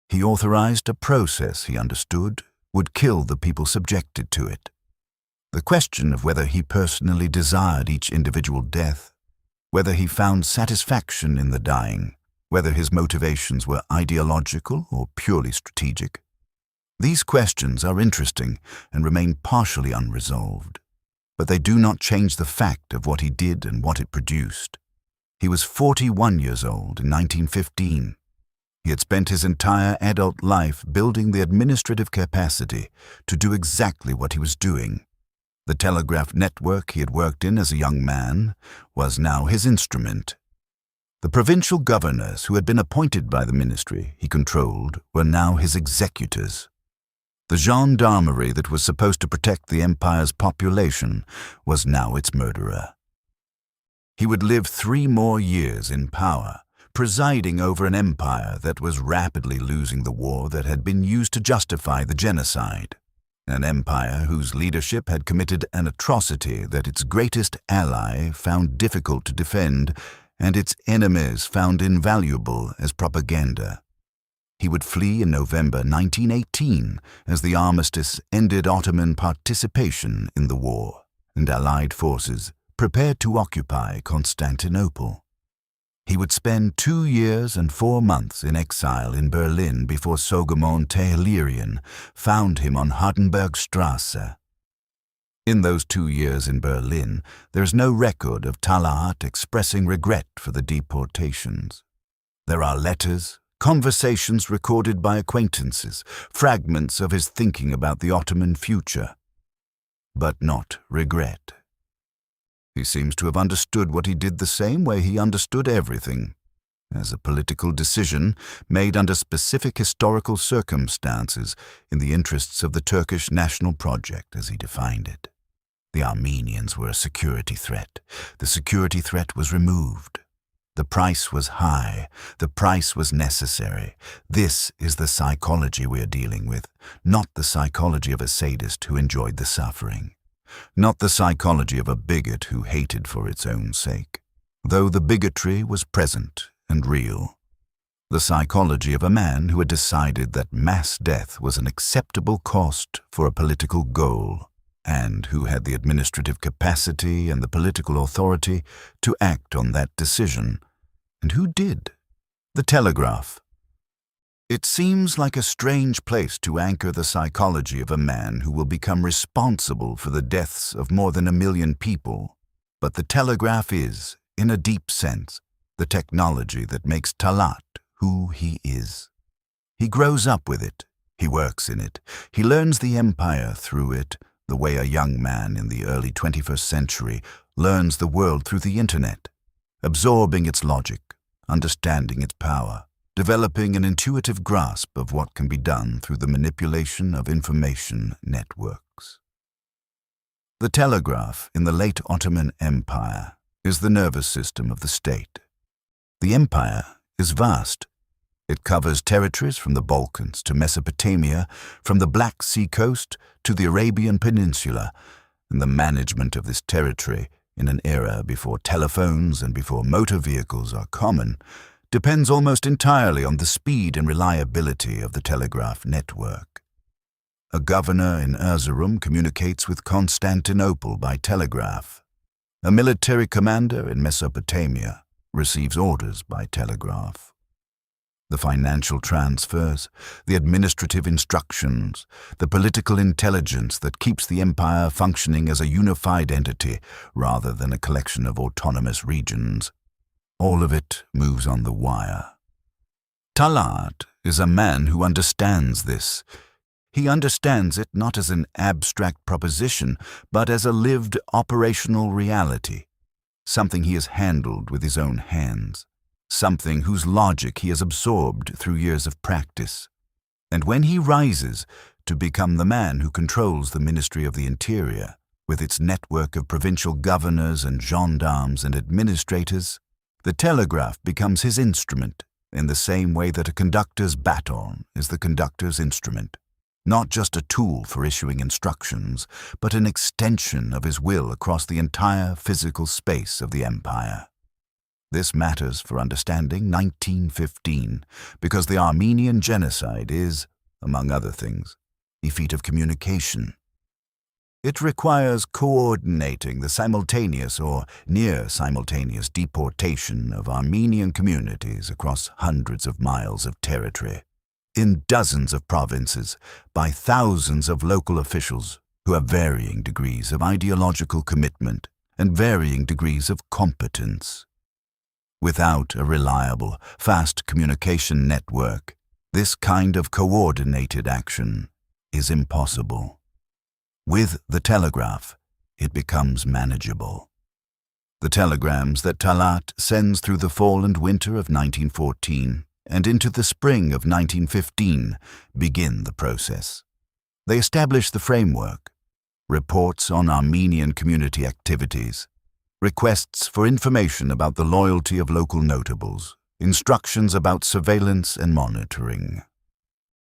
A: He authorized a process he understood would kill the people subjected to it. The question of whether he personally desired each individual death, whether he found satisfaction in the dying, whether his motivations were ideological or purely strategic. These questions are interesting and remain partially unresolved, but they do not change the fact of what he did and what it produced. He was 41 years old in 1915. He had spent his entire adult life building the administrative capacity to do exactly what he was doing. The telegraph network he had worked in as a young man was now his instrument. The provincial governors who had been appointed by the ministry he controlled were now his executors. The gendarmerie that was supposed to protect the empire's population was now its murderer. He would live 3 more years in power, presiding over an empire that was rapidly losing the war that had been used to justify the genocide, an empire whose leadership had committed an atrocity that its greatest ally found difficult to defend and its enemies found invaluable as propaganda. He would flee in November 1918 as the armistice ended Ottoman participation in the war, and Allied forces prepared to occupy Constantinople. He would spend 2 years and 4 months in exile in Berlin before Soghomon Tehlirian found him on Hardenbergstrasse. In those 2 years in Berlin, there is no record of Talat expressing regret for the deportations. There are letters, conversations recorded by acquaintances, fragments of his thinking about the Ottoman future, but not regret. He seems to have understood what he did the same way he understood everything, as a political decision made under specific historical circumstances in the interests of the Turkish national project as he defined it. The Armenians were a security threat. The security threat was removed. The price was high. The price was necessary. This is the psychology we are dealing with, not the psychology of a sadist who enjoyed the suffering. Not the psychology of a bigot who hated for its own sake, though the bigotry was present and real. The psychology of a man who had decided that mass death was an acceptable cost for a political goal, and who had the administrative capacity and the political authority to act on that decision, and who did. The telegraph. It seems like a strange place to anchor the psychology of a man who will become responsible for the deaths of more than 1 million people. But the telegraph is, in a deep sense, the technology that makes Talat who he is. He grows up with it. He works in it. He learns the empire through it, the way a young man in the early 21st century learns the world through the internet, absorbing its logic, understanding its power, developing an intuitive grasp of what can be done through the manipulation of information networks. The telegraph in the late Ottoman Empire is the nervous system of the state. The empire is vast. It covers territories from the Balkans to Mesopotamia, from the Black Sea coast to the Arabian Peninsula, and the management of this territory in an era before telephones and before motor vehicles are common depends almost entirely on the speed and reliability of the telegraph network. A governor in Erzurum communicates with Constantinople by telegraph. A military commander in Mesopotamia receives orders by telegraph. The financial transfers, the administrative instructions, the political intelligence that keeps the empire functioning as a unified entity rather than a collection of autonomous regions, all of it moves on the wire. Talat is a man who understands this. He understands it not as an abstract proposition, but as a lived operational reality, something he has handled with his own hands, something whose logic he has absorbed through years of practice. And when he rises to become the man who controls the Ministry of the Interior, with its network of provincial governors and gendarmes and administrators, the telegraph becomes his instrument in the same way that a conductor's baton is the conductor's instrument, not just a tool for issuing instructions, but an extension of his will across the entire physical space of the empire. This matters for understanding 1915, because the Armenian genocide is, among other things, a feat of communication. It requires coordinating the simultaneous or near-simultaneous deportation of Armenian communities across hundreds of miles of territory, in dozens of provinces, by thousands of local officials who have varying degrees of ideological commitment and varying degrees of competence. Without a reliable, fast communication network, this kind of coordinated action is impossible. With the telegraph, it becomes manageable. The telegrams that Talat sends through the fall and winter of 1914 and into the spring of 1915 begin the process. They establish the framework, reports on Armenian community activities, requests for information about the loyalty of local notables, instructions about surveillance and monitoring.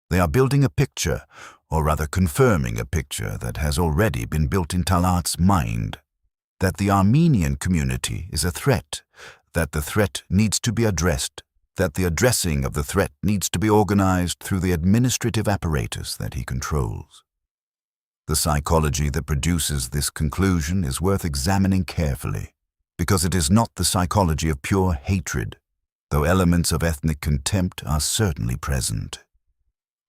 A: They are building a picture, or rather confirming a picture that has already been built in Talat's mind, that the Armenian community is a threat, that the threat needs to be addressed, that the addressing of the threat needs to be organized through the administrative apparatus that he controls. The psychology that produces this conclusion is worth examining carefully, because it is not the psychology of pure hatred, though elements of ethnic contempt are certainly present.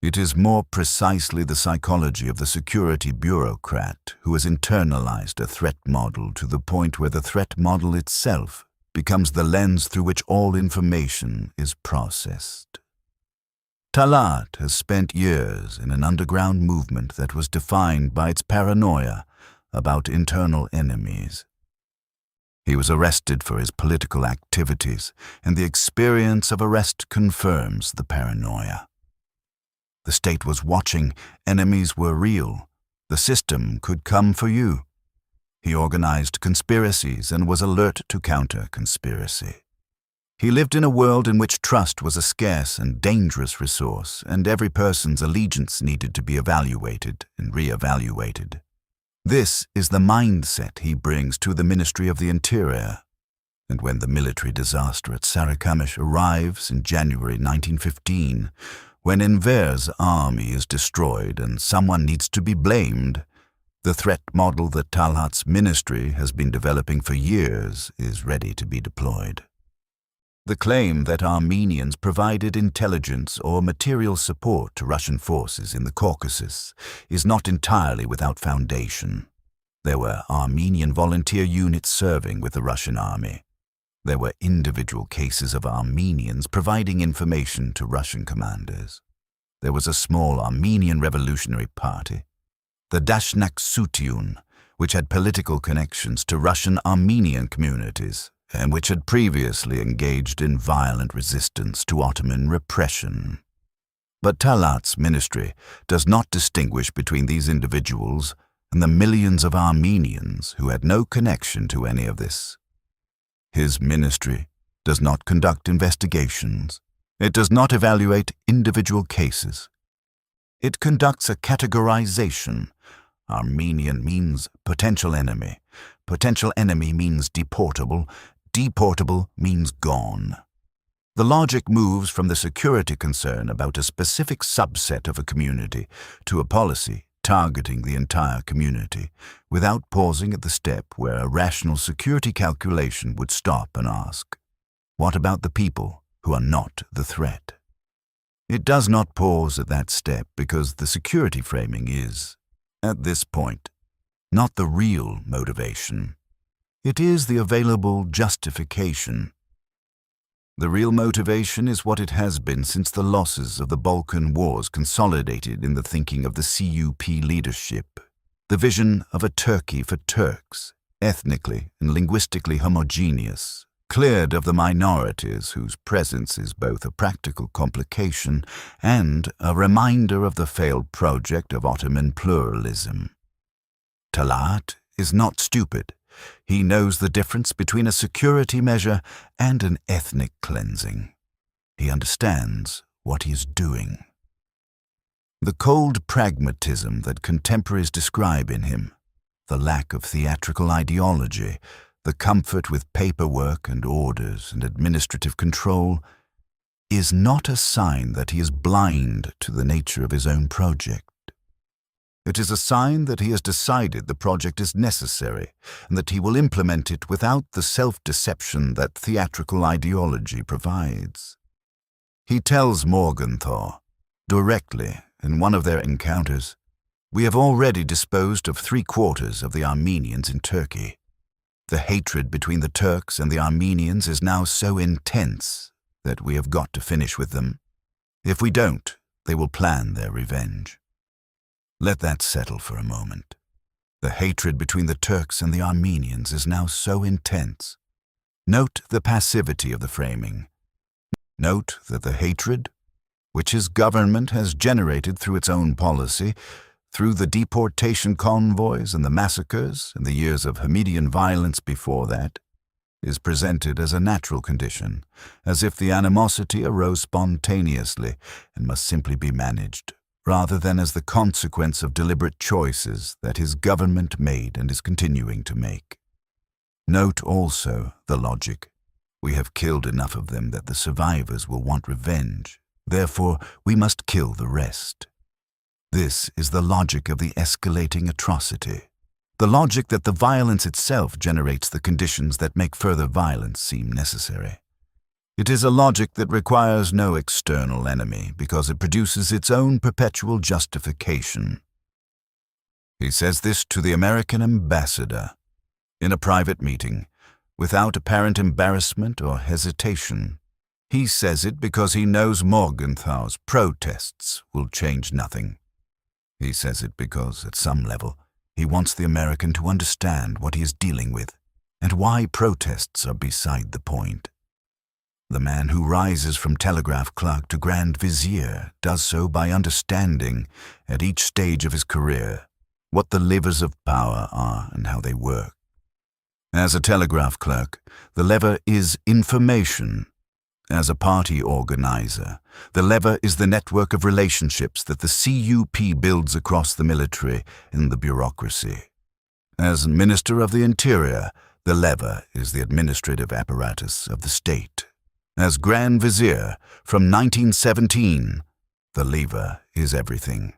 A: It is more precisely the psychology of the security bureaucrat who has internalized a threat model to the point where the threat model itself becomes the lens through which all information is processed. Talat has spent years in an underground movement that was defined by its paranoia about internal enemies. He was arrested for his political activities, and the experience of arrest confirms the paranoia. The state was watching, enemies were real, the system could come for you. He organized conspiracies and was alert to counter-conspiracy. He lived in a world in which trust was a scarce and dangerous resource, and every person's allegiance needed to be evaluated and re-evaluated. This is the mindset he brings to the Ministry of the Interior. And when the military disaster at Sarıkamış arrives in January 1915, when Enver's army is destroyed and someone needs to be blamed, the threat model that Talat's ministry has been developing for years is ready to be deployed. The claim that Armenians provided intelligence or material support to Russian forces in the Caucasus is not entirely without foundation. There were Armenian volunteer units serving with the Russian army. There were individual cases of Armenians providing information to Russian commanders. There was a small Armenian revolutionary party, the Dashnaksutyun, which had political connections to Russian Armenian communities and which had previously engaged in violent resistance to Ottoman repression. But Talat's ministry does not distinguish between these individuals and the millions of Armenians who had no connection to any of this. His ministry does not conduct investigations. It does not evaluate individual cases. It conducts a categorization. Armenian means potential enemy. Potential enemy means deportable. Deportable means gone. The logic moves from the security concern about a specific subset of a community to a policy targeting the entire community, without pausing at the step where a rational security calculation would stop and ask, what about the people who are not the threat? It does not pause at that step because the security framing is, at this point, not the real motivation. It is the available justification. The real motivation is what it has been since the losses of the Balkan Wars consolidated in the thinking of the CUP leadership, the vision of a Turkey for Turks, ethnically and linguistically homogeneous, cleared of the minorities whose presence is both a practical complication and a reminder of the failed project of Ottoman pluralism. Talat is not stupid. He knows the difference between a security measure and an ethnic cleansing. He understands what he is doing. The cold pragmatism that contemporaries describe in him, the lack of theatrical ideology, the comfort with paperwork and orders and administrative control, is not a sign that he is blind to the nature of his own project. It is a sign that he has decided the project is necessary and that he will implement it without the self-deception that theatrical ideology provides. He tells Morgenthau, directly in one of their encounters, "We have already disposed of 3/4 of the Armenians in Turkey. The hatred between the Turks and the Armenians is now so intense that we have got to finish with them. If we don't, they will plan their revenge." Let that settle for a moment. The hatred between the Turks and the Armenians is now so intense. Note the passivity of the framing. Note that the hatred, which his government has generated through its own policy, through the deportation convoys and the massacres and the years of Hamidian violence before that, is presented as a natural condition, as if the animosity arose spontaneously and must simply be managed, rather than as the consequence of deliberate choices that his government made and is continuing to make. Note also the logic. We have killed enough of them that the survivors will want revenge. Therefore, we must kill the rest. This is the logic of the escalating atrocity. The logic that the violence itself generates the conditions that make further violence seem necessary. It is a logic that requires no external enemy because it produces its own perpetual justification. He says this to the American ambassador in a private meeting, without apparent embarrassment or hesitation. He says it because he knows Morgenthau's protests will change nothing. He says it because, at some level, he wants the American to understand what he is dealing with and why protests are beside the point. The man who rises from telegraph clerk to Grand Vizier does so by understanding, at each stage of his career, what the levers of power are and how they work. As a telegraph clerk, the lever is information. As a party organizer, the lever is the network of relationships that the CUP builds across the military and the bureaucracy. As Minister of the Interior, the lever is the administrative apparatus of the state. As Grand Vizier, from 1917, the lever is everything.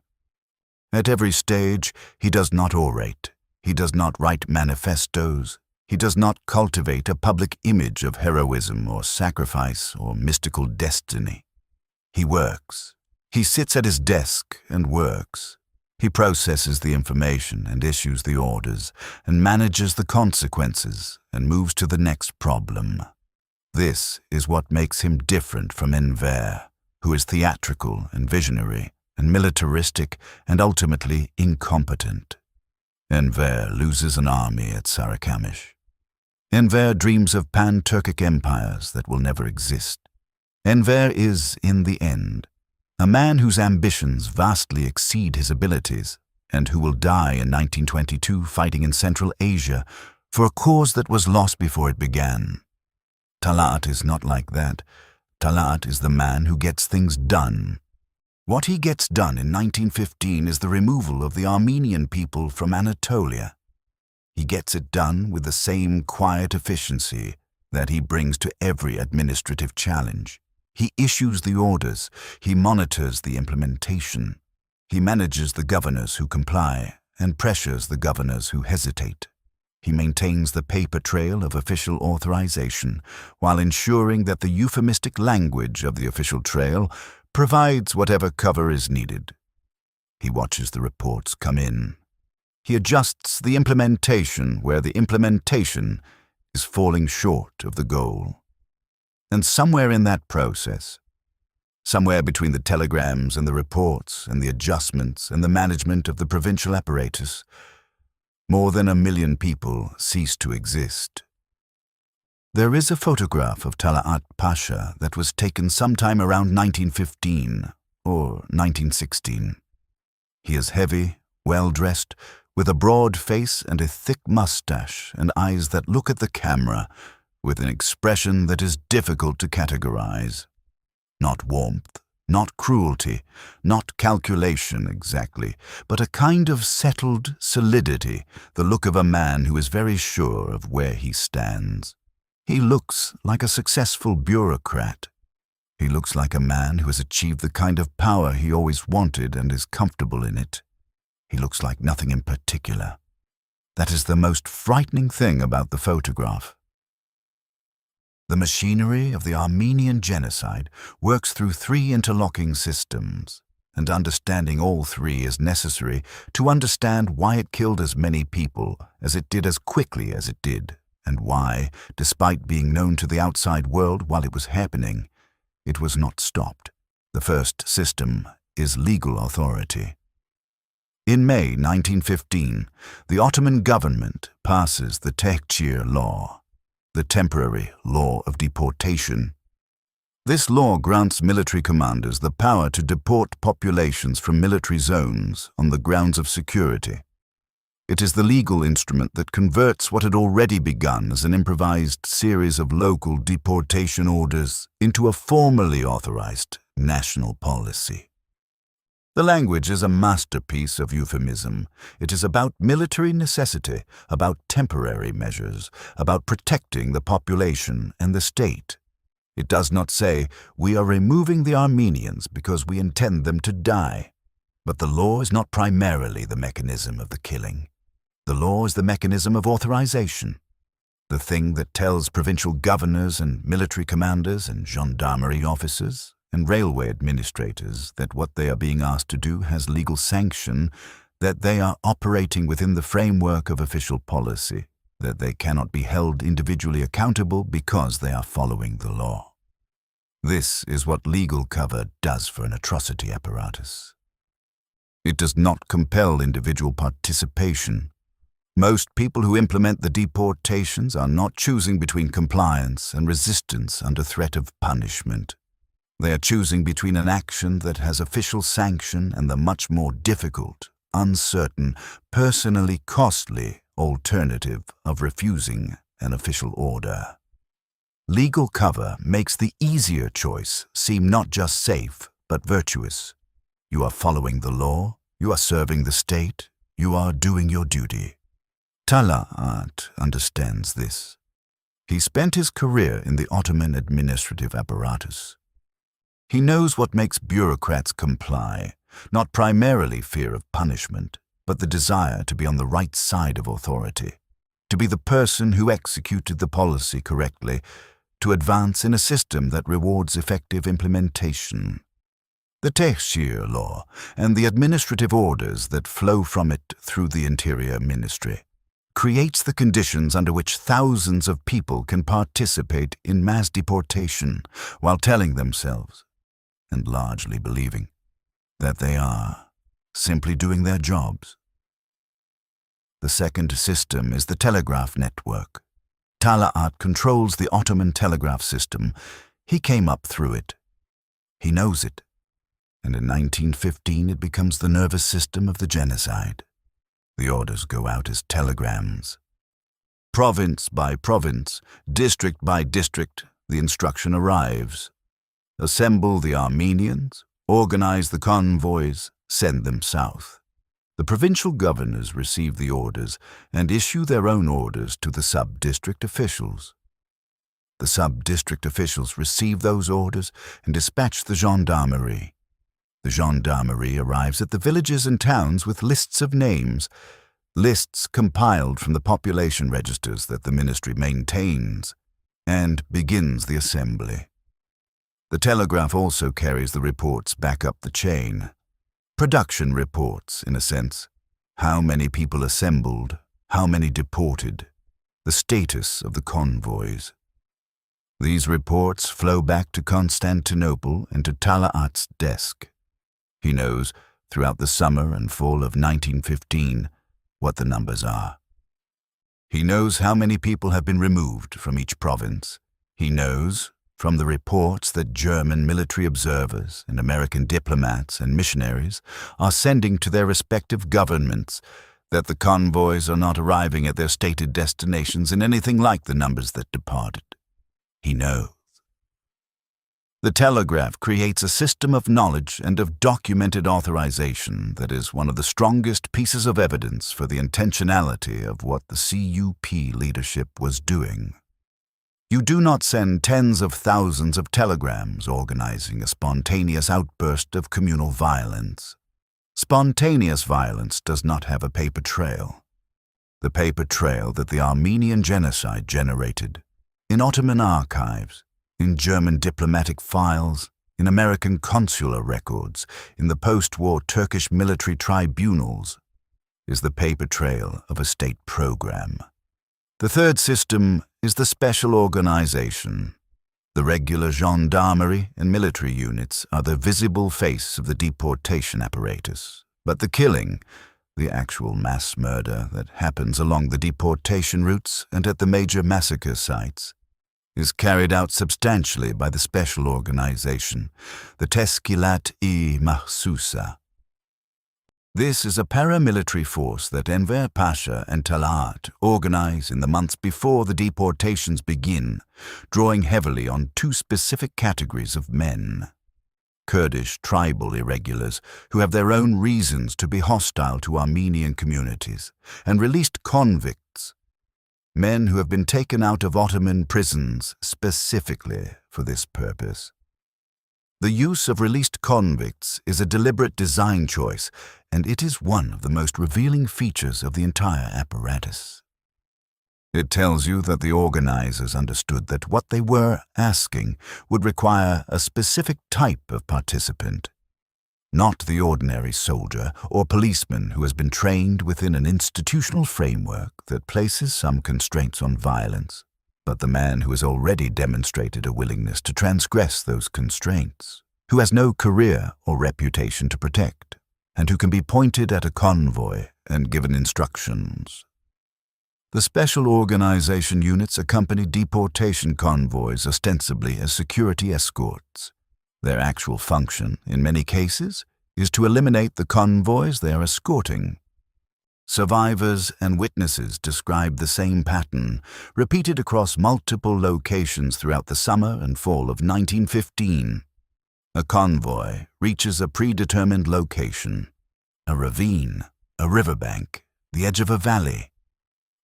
A: At every stage, he does not orate, he does not write manifestos, He does not cultivate a public image of heroism or sacrifice or mystical destiny. He works. He sits at his desk and works. He processes the information and issues the orders and manages the consequences and moves to the next problem. This is what makes him different from Enver, who is theatrical and visionary and militaristic and ultimately incompetent. Enver loses an army at Sarakamish. Enver dreams of pan-Turkic empires that will never exist. Enver is, in the end, a man whose ambitions vastly exceed his abilities and who will die in 1922 fighting in Central Asia for a cause that was lost before it began. Talat is not like that. Talat is the man who gets things done. What he gets done in 1915 is the removal of the Armenian people from Anatolia. He gets it done with the same quiet efficiency that he brings to every administrative challenge. He issues the orders, he monitors the implementation. He manages the governors who comply and pressures the governors who hesitate. He maintains the paper trail of official authorization while ensuring that the euphemistic language of the official trail provides whatever cover is needed. He watches the reports come in. He adjusts the implementation where the implementation is falling short of the goal. And somewhere in that process, somewhere between the telegrams and the reports and the adjustments and the management of the provincial apparatus, more than 1 million people cease to exist. There is a photograph of Talat Pasha that was taken sometime around 1915 or 1916. He is heavy, well-dressed, with a broad face and a thick mustache and eyes that look at the camera with an expression that is difficult to categorize. Not warmth, not cruelty, not calculation exactly, but a kind of settled solidity, the look of a man who is very sure of where he stands. He looks like a successful bureaucrat. He looks like a man who has achieved the kind of power he always wanted and is comfortable in it. He looks like nothing in particular. That is the most frightening thing about the photograph. The machinery of the Armenian genocide works through 3 interlocking systems, and understanding all 3 is necessary to understand why it killed as many people as it did as quickly as it did, and why, despite being known to the outside world while it was happening, it was not stopped. The first system is legal authority. In May 1915, the Ottoman government passes the Tehcir law, the temporary law of deportation. This law grants military commanders the power to deport populations from military zones on the grounds of security. It is the legal instrument that converts what had already begun as an improvised series of local deportation orders into a formally authorized national policy. The language is a masterpiece of euphemism. It is about military necessity, about temporary measures, about protecting the population and the state. It does not say, we are removing the Armenians because we intend them to die. But the law is not primarily the mechanism of the killing. The law is the mechanism of authorization, the thing that tells provincial governors and military commanders and gendarmerie officers and railway administrators that what they are being asked to do has legal sanction, that they are operating within the framework of official policy, that they cannot be held individually accountable because they are following the law. This is what legal cover does for an atrocity apparatus. It does not compel individual participation. Most people who implement the deportations are not choosing between compliance and resistance under threat of punishment. They are choosing between an action that has official sanction and the much more difficult, uncertain, personally costly alternative of refusing an official order. Legal cover makes the easier choice seem not just safe, but virtuous. You are following the law, you are serving the state, you are doing your duty. Talat understands this. He spent his career in the Ottoman administrative apparatus. He knows what makes bureaucrats comply, not primarily fear of punishment, but the desire to be on the right side of authority. to be the person who executed the policy correctly, to advance in a system that rewards effective implementation. The Tehsir law and the administrative orders that flow from it through the Interior Ministry creates the conditions under which thousands of people can participate in mass deportation while telling themselves, and largely believing, that they are simply doing their jobs. The second system is the telegraph network. Talat controls the Ottoman telegraph system. He came up through it. He knows it. And in 1915 it becomes the nervous system of the genocide. The orders go out as telegrams. Province by province, district by district, the instruction arrives. Assemble the Armenians, organize the convoys, send them south. The provincial governors receive the orders and issue their own orders to the sub-district officials. The sub-district officials receive those orders and dispatch the gendarmerie. The gendarmerie arrives at the villages and towns with lists of names, lists compiled from the population registers that the ministry maintains, and begins the assembly. The telegraph also carries the reports back up the chain. Production reports, in a sense. How many people assembled, how many deported, the status of the convoys. These reports flow back to Constantinople and to Talat's desk. He knows, throughout the summer and fall of 1915, what the numbers are. He knows how many people have been removed from each province. He knows, from the reports that German military observers and American diplomats and missionaries are sending to their respective governments, that the convoys are not arriving at their stated destinations in anything like the numbers that departed. He knows. The telegraph creates a system of knowledge and of documented authorization that is one of the strongest pieces of evidence for the intentionality of what the CUP leadership was doing. You do not send tens of thousands of telegrams organizing a spontaneous outburst of communal violence. Spontaneous violence does not have a paper trail. The paper trail that the Armenian genocide generated, in Ottoman archives, in German diplomatic files, in American consular records, in the post-war Turkish military tribunals, is the paper trail of a state program. The third system is the special organization. The regular gendarmerie and military units are the visible face of the deportation apparatus, but the killing, the actual mass murder that happens along the deportation routes and at the major massacre sites, is carried out substantially by the special organization, the Teşkilat-i-Mahsusa. This is a paramilitary force that Enver Pasha and Talat organize in the months before the deportations begin, drawing heavily on two specific categories of men. Kurdish tribal irregulars who have their own reasons to be hostile to Armenian communities, and released convicts, men who have been taken out of Ottoman prisons specifically for this purpose. The use of released convicts is a deliberate design choice, and it is one of the most revealing features of the entire apparatus. It tells you that the organizers understood that what they were asking would require a specific type of participant, not the ordinary soldier or policeman who has been trained within an institutional framework that places some constraints on violence, but the man who has already demonstrated a willingness to transgress those constraints, who has no career or reputation to protect, and who can be pointed at a convoy and given instructions. The special organization units accompany deportation convoys ostensibly as security escorts. Their actual function, in many cases, is to eliminate the convoys they are escorting. Survivors and witnesses describe the same pattern, repeated across multiple locations throughout the summer and fall of 1915. A convoy reaches a predetermined location, a ravine, a riverbank, the edge of a valley,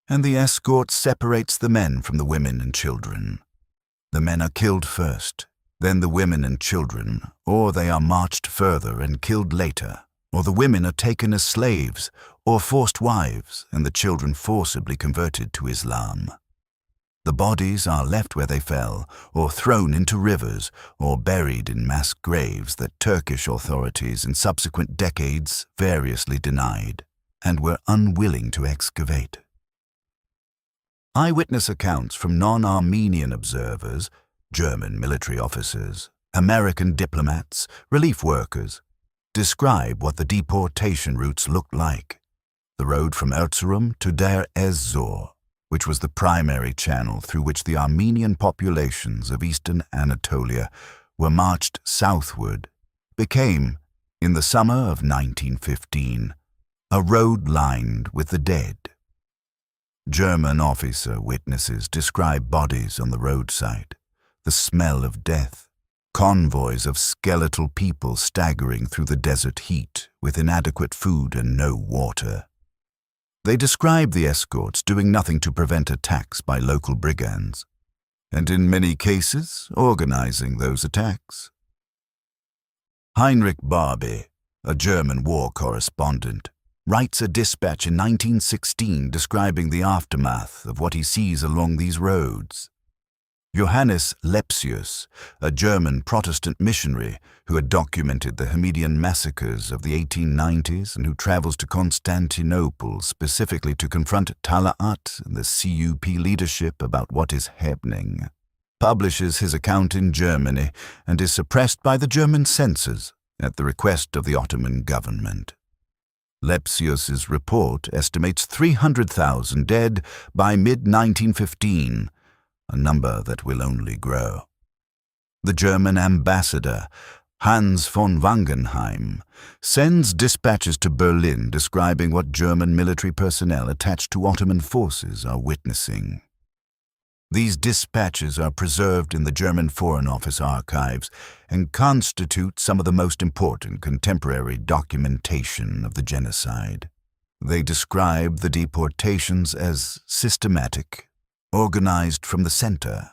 A: and the escort separates the men from the women and children. The men are killed first, then the women and children, or they are marched further and killed later, or the women are taken as slaves or forced wives and the children forcibly converted to Islam. The bodies are left where they fell or thrown into rivers or buried in mass graves that Turkish authorities in subsequent decades variously denied and were unwilling to excavate. Eyewitness accounts from non-Armenian observers, German military officers, American diplomats, relief workers, describe what the deportation routes looked like. The road from Erzurum to Deir ez-Zor, which was the primary channel through which the Armenian populations of eastern Anatolia were marched southward, became, in the summer of 1915, a road lined with the dead. German officer witnesses describe bodies on the roadside, the smell of death, convoys of skeletal people staggering through the desert heat with inadequate food and no water. They describe the escorts doing nothing to prevent attacks by local brigands, and in many cases organizing those attacks. Heinrich Barbie, a German war correspondent, writes a dispatch in 1916 describing the aftermath of what he sees along these roads. Johannes Lepsius, a German Protestant missionary who had documented the Hamidian massacres of the 1890s and who travels to Constantinople specifically to confront Talat and the CUP leadership about what is happening, publishes his account in Germany and is suppressed by the German censors at the request of the Ottoman government. Lepsius's report estimates 300,000 dead by mid-1915, a number that will only grow. The German ambassador, Hans von Wangenheim, sends dispatches to Berlin describing what German military personnel attached to Ottoman forces are witnessing. These dispatches are preserved in the German Foreign Office archives and constitute some of the most important contemporary documentation of the genocide. They describe the deportations as systematic, organized from the center,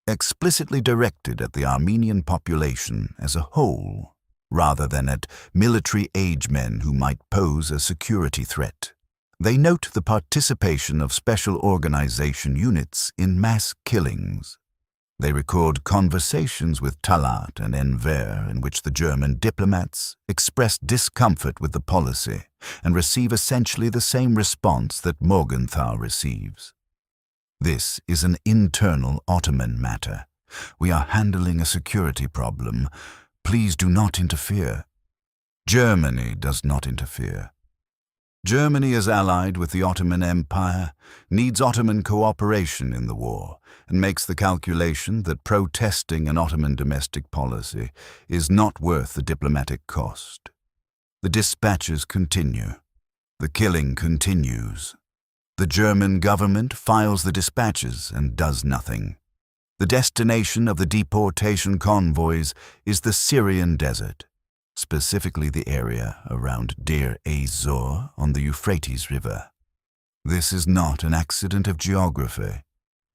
A: explicitly directed at the Armenian population as a whole, rather than at military-age men who might pose a security threat. They note the participation of special organization units in mass killings. They record conversations with Talat and Enver in which the German diplomats express discomfort with the policy and receive essentially the same response that Morgenthau receives. This is an internal Ottoman matter. We are handling a security problem. Please do not interfere. Germany does not interfere. Germany is allied with the Ottoman Empire, needs Ottoman cooperation in the war, and makes the calculation that protesting an Ottoman domestic policy is not worth the diplomatic cost. The dispatches continue. The killing continues. The German government files the dispatches and does nothing. The destination of the deportation convoys is the Syrian desert, specifically the area around Deir ez-Zor on the Euphrates River. This is not an accident of geography.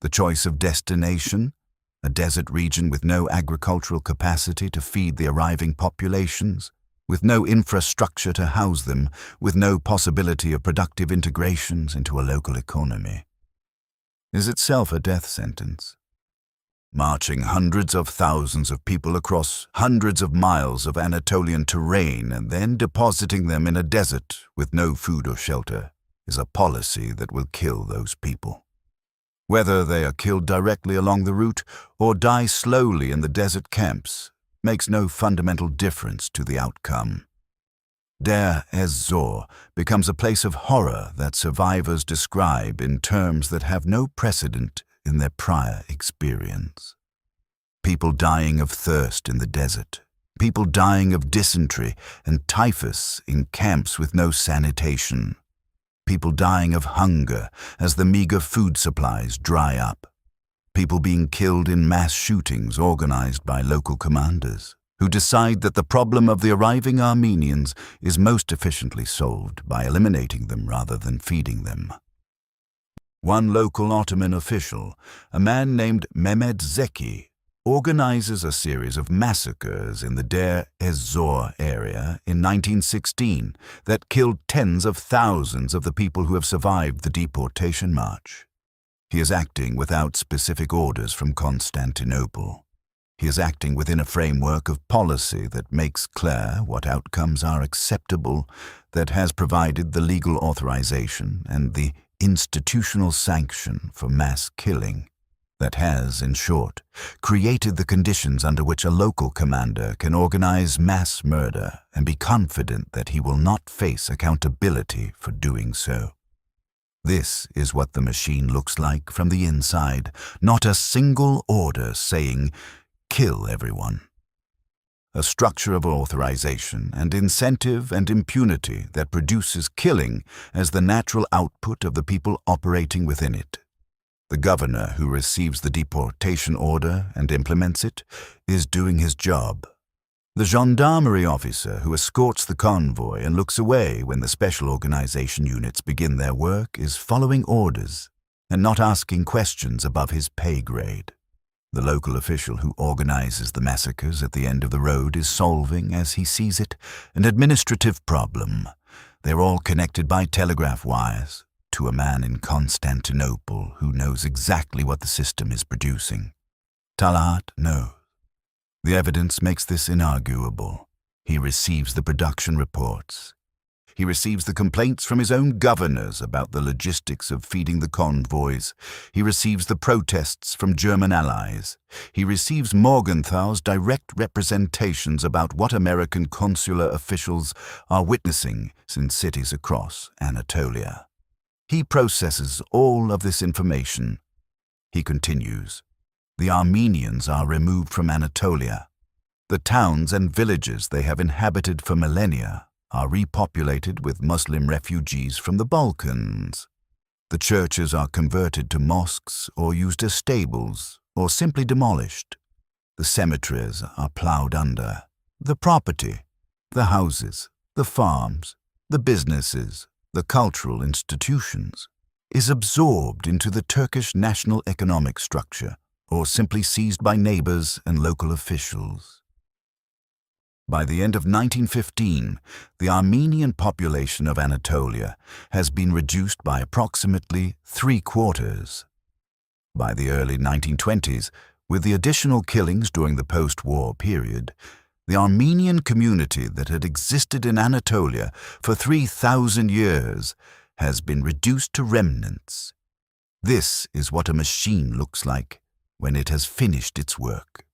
A: The choice of destination, a desert region with no agricultural capacity to feed the arriving populations, with no infrastructure to house them, with no possibility of productive integrations into a local economy, is itself a death sentence. Marching hundreds of thousands of people across hundreds of miles of Anatolian terrain and then depositing them in a desert with no food or shelter is a policy that will kill those people. Whether they are killed directly along the route or die slowly in the desert camps makes no fundamental difference to the outcome. Deir ez-Zor becomes a place of horror that survivors describe in terms that have no precedent in their prior experience. People dying of thirst in the desert, people dying of dysentery and typhus in camps with no sanitation, people dying of hunger as the meager food supplies dry up, people being killed in mass shootings organized by local commanders, who decide that the problem of the arriving Armenians is most efficiently solved by eliminating them rather than feeding them. One local Ottoman official, a man named Mehmed, organizes a series of massacres in the Deir ez-Zor area in 1916 that killed tens of thousands of the people who have survived the deportation march. He is acting without specific orders from Constantinople. He is acting within a framework of policy that makes clear what outcomes are acceptable, that has provided the legal authorization and the institutional sanction for mass killing, that has, in short, created the conditions under which a local commander can organize mass murder and be confident that he will not face accountability for doing so. This is what the machine looks like from the inside, not a single order saying, "Kill everyone." A structure of authorization and incentive and impunity that produces killing as the natural output of the people operating within it. The governor who receives the deportation order and implements it is doing his job. The gendarmerie officer who escorts the convoy and looks away when the special organization units begin their work is following orders and not asking questions above his pay grade. The local official who organizes the massacres at the end of the road is solving, as he sees it, an administrative problem. They're all connected by telegraph wires to a man in Constantinople who knows exactly what the system is producing. Talat knows. The evidence makes this inarguable. He receives the production reports. He receives the complaints from his own governors about the logistics of feeding the convoys. He receives the protests from German allies. He receives Morgenthal's direct representations about what American consular officials are witnessing in cities across Anatolia. He processes all of this information. He continues. The Armenians are removed from Anatolia. The towns and villages they have inhabited for millennia are repopulated with Muslim refugees from the Balkans. The churches are converted to mosques or used as stables or simply demolished. The cemeteries are plowed under. The property, the houses, the farms, the businesses, the cultural institutions, is absorbed into the Turkish national economic structure or simply seized by neighbors and local officials. By the end of 1915, the Armenian population of Anatolia has been reduced by approximately 3/4. By the early 1920s, with the additional killings during the post-war period, the Armenian community that had existed in Anatolia for 3,000 years has been reduced to remnants. This is what a machine looks like when it has finished its work.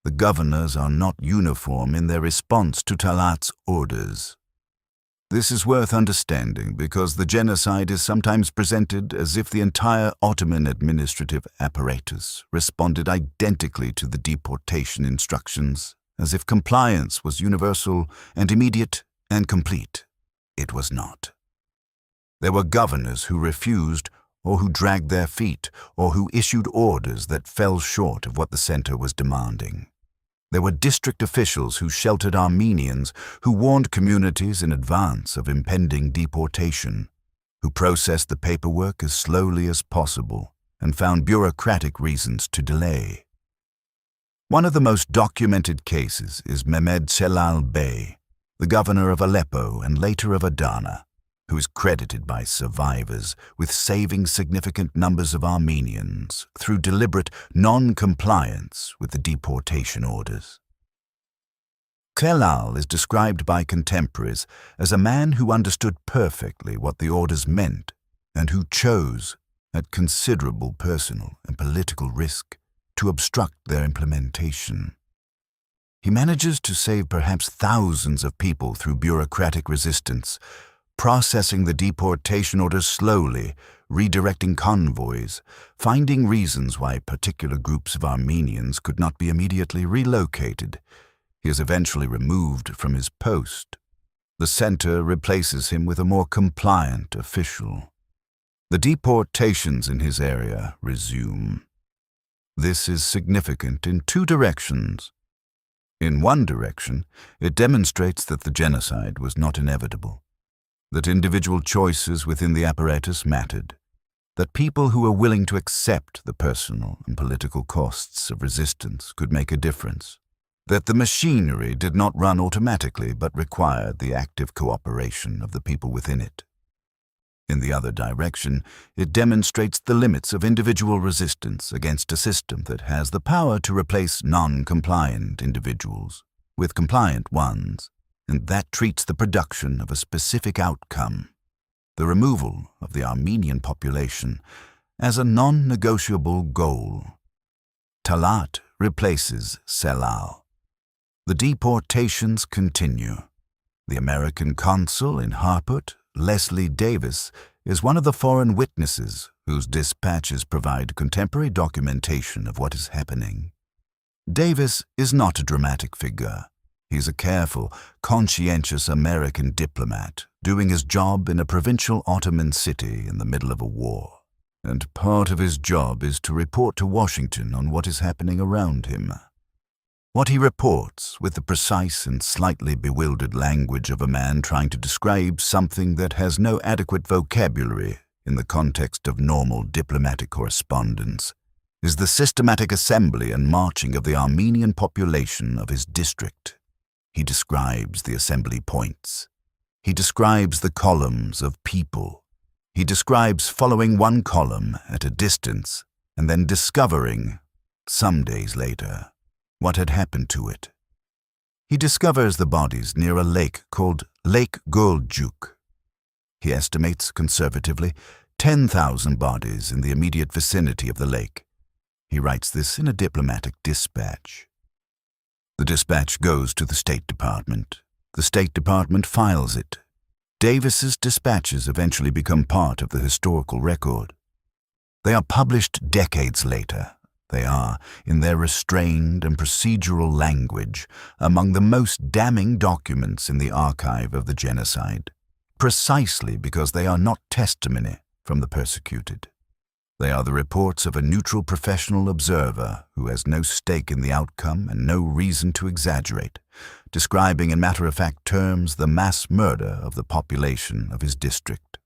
A: The governors are not uniform in their response to Talat's orders. This is worth understanding because the genocide is sometimes presented as if the entire Ottoman administrative apparatus responded identically to the deportation instructions, as if compliance was universal and immediate and complete. It was not. There were governors who refused or who dragged their feet or who issued orders that fell short of what the center was demanding. There were district officials who sheltered Armenians, who warned communities in advance of impending deportation, who processed the paperwork as slowly as possible and found bureaucratic reasons to delay. One of the most documented cases is Mehmed Bey, the governor of Aleppo and later of Adana, who is credited by survivors with saving significant numbers of Armenians through deliberate non-compliance with the deportation orders. Celal is described by contemporaries as a man who understood perfectly what the orders meant and who chose, at considerable personal and political risk, to obstruct their implementation. He manages to save perhaps thousands of people through bureaucratic resistance, processing the deportation orders slowly, redirecting convoys, finding reasons why particular groups of Armenians could not be immediately relocated. He is eventually removed from his post. The center replaces him with a more compliant official. The deportations in his area resume. This is significant in two directions. In one direction, it demonstrates that the genocide was not inevitable, that individual choices within the apparatus mattered, that people who were willing to accept the personal and political costs of resistance could make a difference, that the machinery did not run automatically but required the active cooperation of the people within it. In the other direction, it demonstrates the limits of individual resistance against a system that has the power to replace non-compliant individuals with compliant ones, and that treats the production of a specific outcome, the removal of the Armenian population, as a non-negotiable goal. Talat replaces Selal. The deportations continue. The American consul in Harput, Leslie Davis, is one of the foreign witnesses whose dispatches provide contemporary documentation of what is happening. Davis is not a dramatic figure. He is a careful, conscientious American diplomat doing his job in a provincial Ottoman city in the middle of a war. And part of his job is to report to Washington on what is happening around him. What he reports, with the precise and slightly bewildered language of a man trying to describe something that has no adequate vocabulary in the context of normal diplomatic correspondence, is the systematic assembly and marching of the Armenian population of his district. He describes the assembly points. He describes the columns of people. He describes following one column at a distance and then discovering, some days later, what had happened to it. He discovers the bodies near a lake called Lake Gölcük. He estimates conservatively 10,000 bodies in the immediate vicinity of the lake. He writes this in a diplomatic dispatch. The dispatch goes to the State Department. The State Department files it. Davis's dispatches eventually become part of the historical record. They are published decades later. They are, in their restrained and procedural language, among the most damning documents in the archive of the genocide, precisely because they are not testimony from the persecuted. They are the reports of a neutral professional observer who has no stake in the outcome and no reason to exaggerate, describing in matter-of-fact terms the mass murder of the population of his district.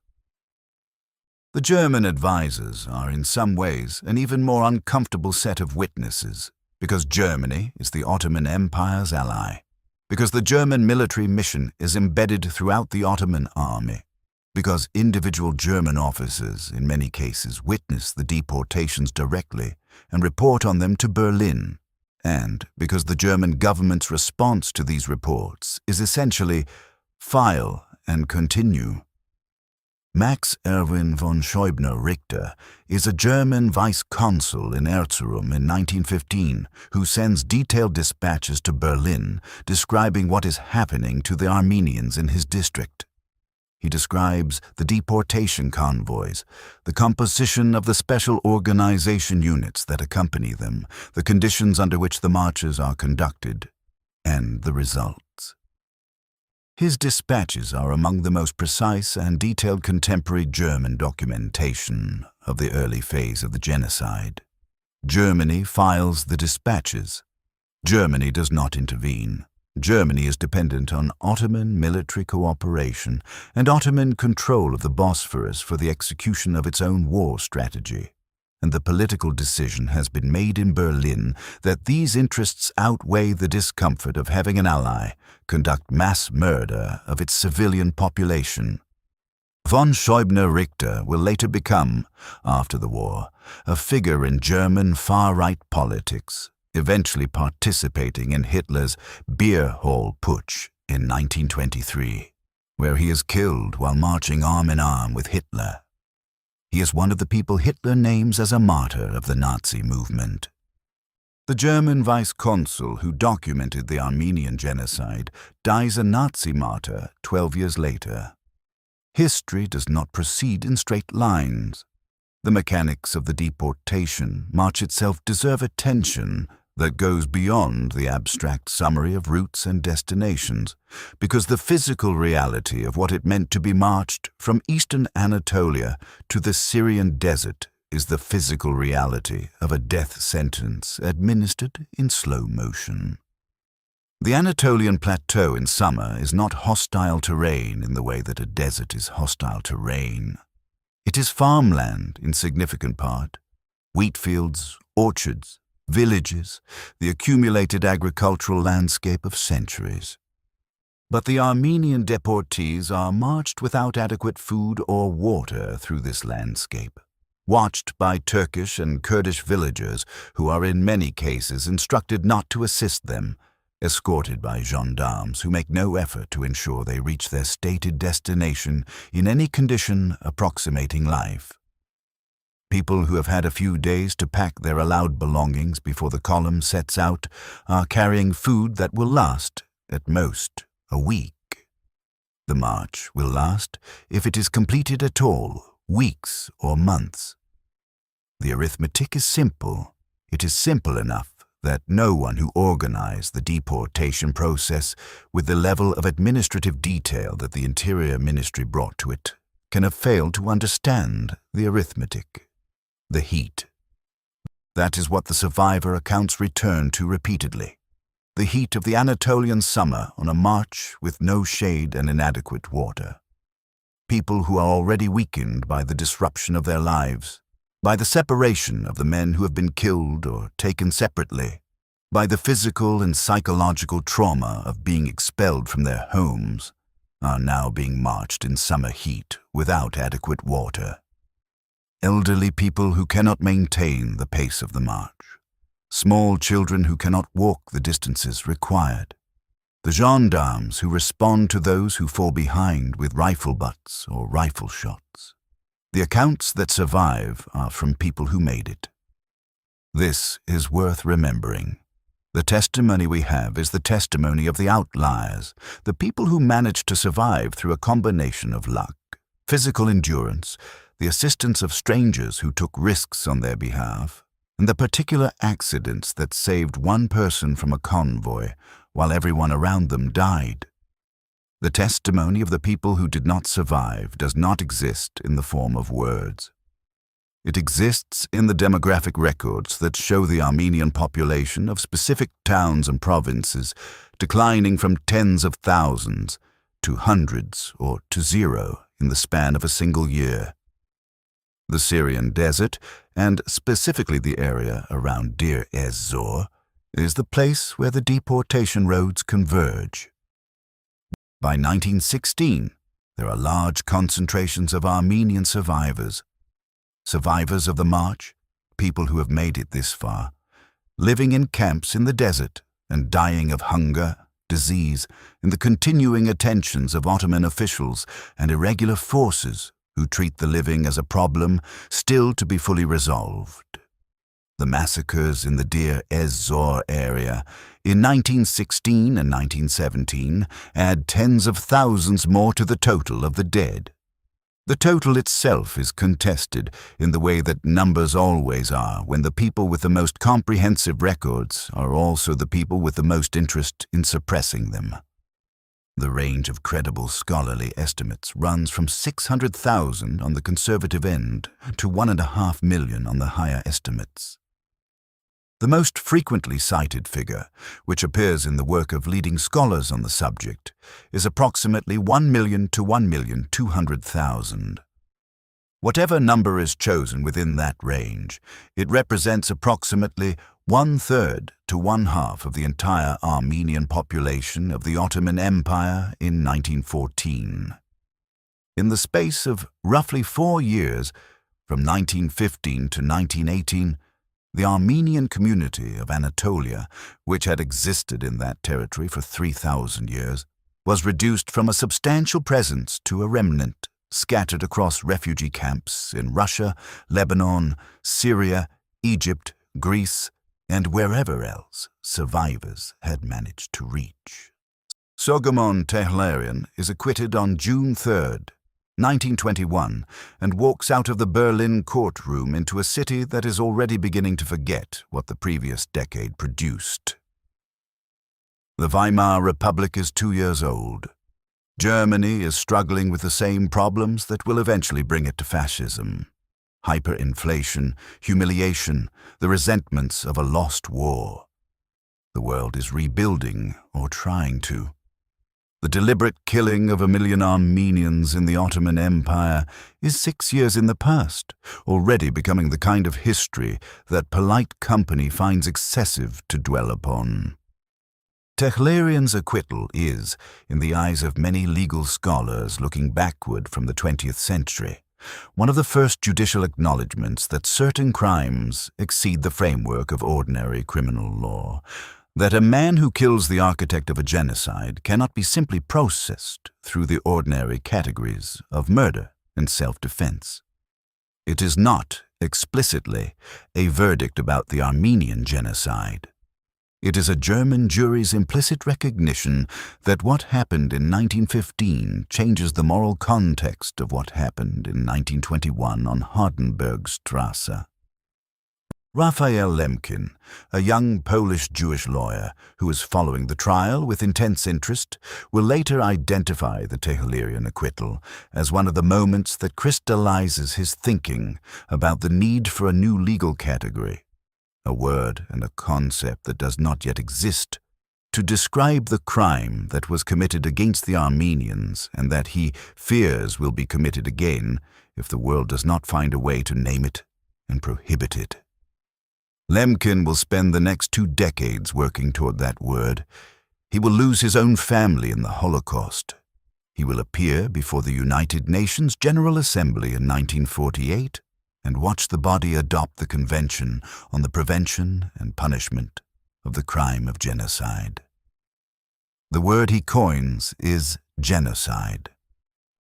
A: The German advisors are in some ways an even more uncomfortable set of witnesses, because Germany is the Ottoman Empire's ally, because the German military mission is embedded throughout the Ottoman army, because individual German officers in many cases witness the deportations directly and report on them to Berlin, and because the German government's response to these reports is essentially file and continue. Max Erwin von Scheubner-Richter is a German vice-consul in Erzurum in 1915 who sends detailed dispatches to Berlin describing what is happening to the Armenians in his district. He describes the deportation convoys, the composition of the special organization units that accompany them, the conditions under which the marches are conducted, and the results. His dispatches are among the most precise and detailed contemporary German documentation of the early phase of the genocide. Germany files the dispatches. Germany does not intervene. Germany is dependent on Ottoman military cooperation and Ottoman control of the Bosphorus for the execution of its own war strategy. And the political decision has been made in Berlin that these interests outweigh the discomfort of having an ally conduct mass murder of its civilian population. Von Scheubner-Richter will later become, after the war, a figure in German far-right politics, eventually participating in Hitler's beer hall putsch in 1923, where he is killed while marching arm in arm with Hitler. He is one of the people Hitler names as a martyr of the Nazi movement. The German vice-consul who documented the Armenian genocide dies a Nazi martyr 12 years later. History does not proceed in straight lines. The mechanics of the deportation march itself deserve attention that goes beyond the abstract summary of routes and destinations, because the physical reality of what it meant to be marched from eastern Anatolia to the Syrian desert is the physical reality of a death sentence administered in slow motion. The Anatolian plateau in summer is not hostile terrain in the way that a desert is hostile terrain. It is farmland in significant part, wheat fields, orchards, villages, the accumulated agricultural landscape of centuries. But the Armenian deportees are marched without adequate food or water through this landscape, watched by Turkish and Kurdish villagers who are in many cases instructed not to assist them, escorted by gendarmes who make no effort to ensure they reach their stated destination in any condition approximating life. People who have had a few days to pack their allowed belongings before the column sets out are carrying food that will last, at most, a week. The march will last, if it is completed at all, weeks or months. The arithmetic is simple. It is simple enough that no one who organized the deportation process with the level of administrative detail that the Interior Ministry brought to it can have failed to understand the arithmetic. The heat. That is what the survivor accounts return to repeatedly. The heat of the Anatolian summer on a march with no shade and inadequate water. People who are already weakened by the disruption of their lives, by the separation of the men who have been killed or taken separately, by the physical and psychological trauma of being expelled from their homes, are now being marched in summer heat without adequate water. Elderly people who cannot maintain the pace of the march, small children who cannot walk the distances required, the gendarmes who respond to those who fall behind with rifle butts or rifle shots. The accounts that survive are from people who made it. This is worth remembering. The testimony we have is the testimony of the outliers, the people who managed to survive through a combination of luck, physical endurance, the assistance of strangers who took risks on their behalf, and the particular accidents that saved one person from a convoy while everyone around them died. The testimony of the people who did not survive does not exist in the form of words. It exists in the demographic records that show the Armenian population of specific towns and provinces declining from tens of thousands to hundreds or to zero in the span of a single year. The Syrian desert, and specifically the area around Deir ez-Zor, is the place where the deportation roads converge. By 1916, there are large concentrations of Armenian survivors. Survivors of the march, people who have made it this far, living in camps in the desert and dying of hunger, disease, and the continuing attentions of Ottoman officials and irregular forces who treat the living as a problem still to be fully resolved. The massacres in the Deir ez-Zor area in 1916 and 1917 add tens of thousands more to the total of the dead. The total itself is contested in the way that numbers always are when the people with the most comprehensive records are also the people with the most interest in suppressing them. The range of credible scholarly estimates runs from 600,000 on the conservative end to 1.5 million on the higher estimates. The most frequently cited figure, which appears in the work of leading scholars on the subject, is approximately 1 million to 1,200,000. Whatever number is chosen within that range, it represents approximately 1/3 to 1/2 of the entire Armenian population of the Ottoman Empire in 1914. In the space of roughly 4 years, from 1915 to 1918, the Armenian community of Anatolia, which had existed in that territory for 3,000 years, was reduced from a substantial presence to a remnant, scattered across refugee camps in Russia, Lebanon, Syria, Egypt, Greece, and wherever else survivors had managed to reach. Sogomon Tehlarian is acquitted on June 3rd, 1921, and walks out of the Berlin courtroom into a city that is already beginning to forget what the previous decade produced. The Weimar Republic is 2 years old. Germany is struggling with the same problems that will eventually bring it to fascism. Hyperinflation, humiliation, the resentments of a lost war. The world is rebuilding, or trying to. The deliberate killing of 1 million Armenians in the Ottoman Empire is 6 years in the past, already becoming the kind of history that polite company finds excessive to dwell upon. Tehlirian's acquittal is, in the eyes of many legal scholars looking backward from the 20th century, one of the first judicial acknowledgments that certain crimes exceed the framework of ordinary criminal law, that a man who kills the architect of a genocide cannot be simply processed through the ordinary categories of murder and self-defense. It is not, explicitly, a verdict about the Armenian genocide. It is a German jury's implicit recognition that what happened in 1915 changes the moral context of what happened in 1921 on Hardenbergstrasse. Raphael Lemkin, a young Polish Jewish lawyer who is following the trial with intense interest, will later identify the Tehlirian acquittal as one of the moments that crystallizes his thinking about the need for a new legal category, a word and a concept that does not yet exist, to describe the crime that was committed against the Armenians and that he fears will be committed again if the world does not find a way to name it and prohibit it. Lemkin will spend the next 2 decades working toward that word. He will lose his own family in the Holocaust. He will appear before the United Nations General Assembly in 1948 and watch the body adopt the Convention on the Prevention and Punishment of the Crime of Genocide. The word he coins is genocide.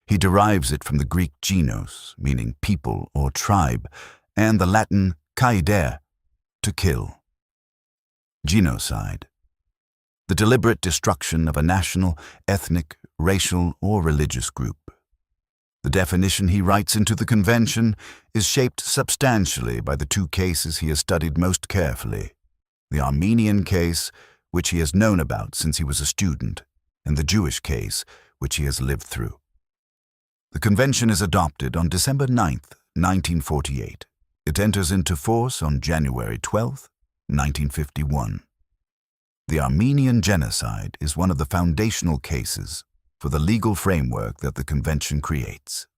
A: He derives it from the Greek genos, meaning people or tribe, and the Latin caedere, to kill. Genocide. The deliberate destruction of a national, ethnic, racial, or religious group. The definition he writes into the Convention is shaped substantially by the 2 cases he has studied most carefully: the Armenian case, which he has known about since he was a student, and the Jewish case, which he has lived through. The Convention is adopted on December 9, 1948. It enters into force on January 12, 1951. The Armenian genocide is one of the foundational cases for the legal framework that the Convention creates.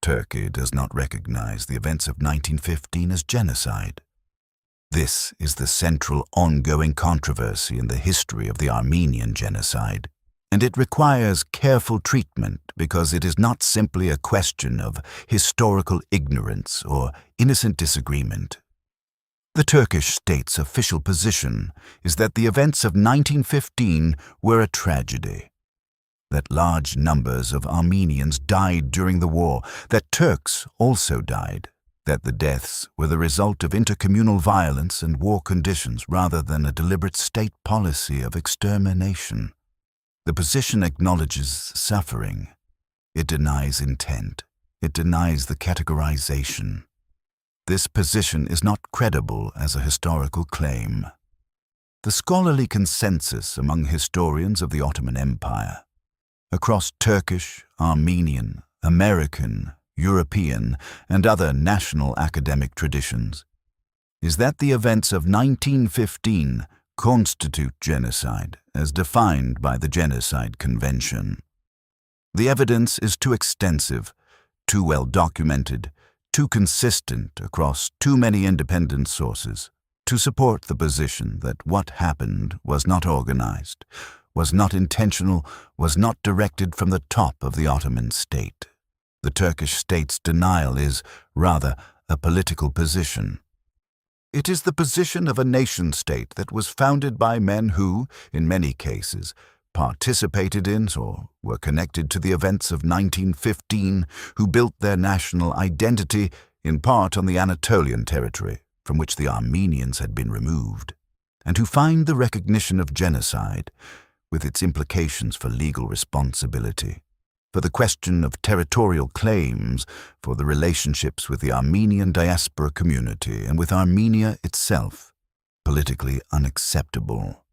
A: Turkey does not recognize the events of 1915 as genocide. This is the central ongoing controversy in the history of the Armenian genocide, and it requires careful treatment because it is not simply a question of historical ignorance or innocent disagreement. The Turkish state's official position is that the events of 1915 were a tragedy, that large numbers of Armenians died during the war, that Turks also died, that the deaths were the result of intercommunal violence and war conditions rather than a deliberate state policy of extermination. The position acknowledges suffering. It denies intent. It denies the categorization. This position is not credible as a historical claim. The scholarly consensus among historians of the Ottoman Empire, across Turkish, Armenian, American, European, and other national academic traditions, is that the events of 1915 constitute genocide as defined by the Genocide Convention. The evidence is too extensive, too well documented, too consistent across too many independent sources to support the position that what happened was not organized, was not intentional, was not directed from the top of the Ottoman state. The Turkish state's denial is, rather, a political position. It is the position of a nation-state that was founded by men who, in many cases, participated in or were connected to the events of 1915, who built their national identity in part on the Anatolian territory from which the Armenians had been removed, and who find the recognition of genocide, with its implications for legal responsibility, for the question of territorial claims, for the relationships with the Armenian diaspora community and with Armenia itself, politically unacceptable.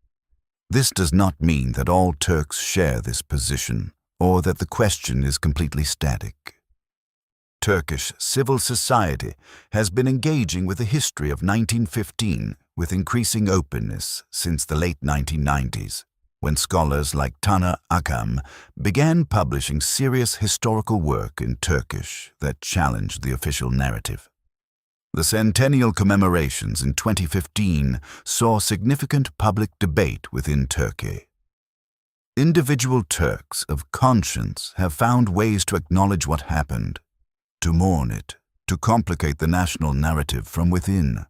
A: This does not mean that all Turks share this position, or that the question is completely static. Turkish civil society has been engaging with the history of 1915 with increasing openness since the late 1990s. when scholars like Tana Akam began publishing serious historical work in Turkish that challenged the official narrative. The centennial commemorations in 2015 saw significant public debate within Turkey. Individual Turks of conscience have found ways to acknowledge what happened, to mourn it, to complicate the national narrative from within.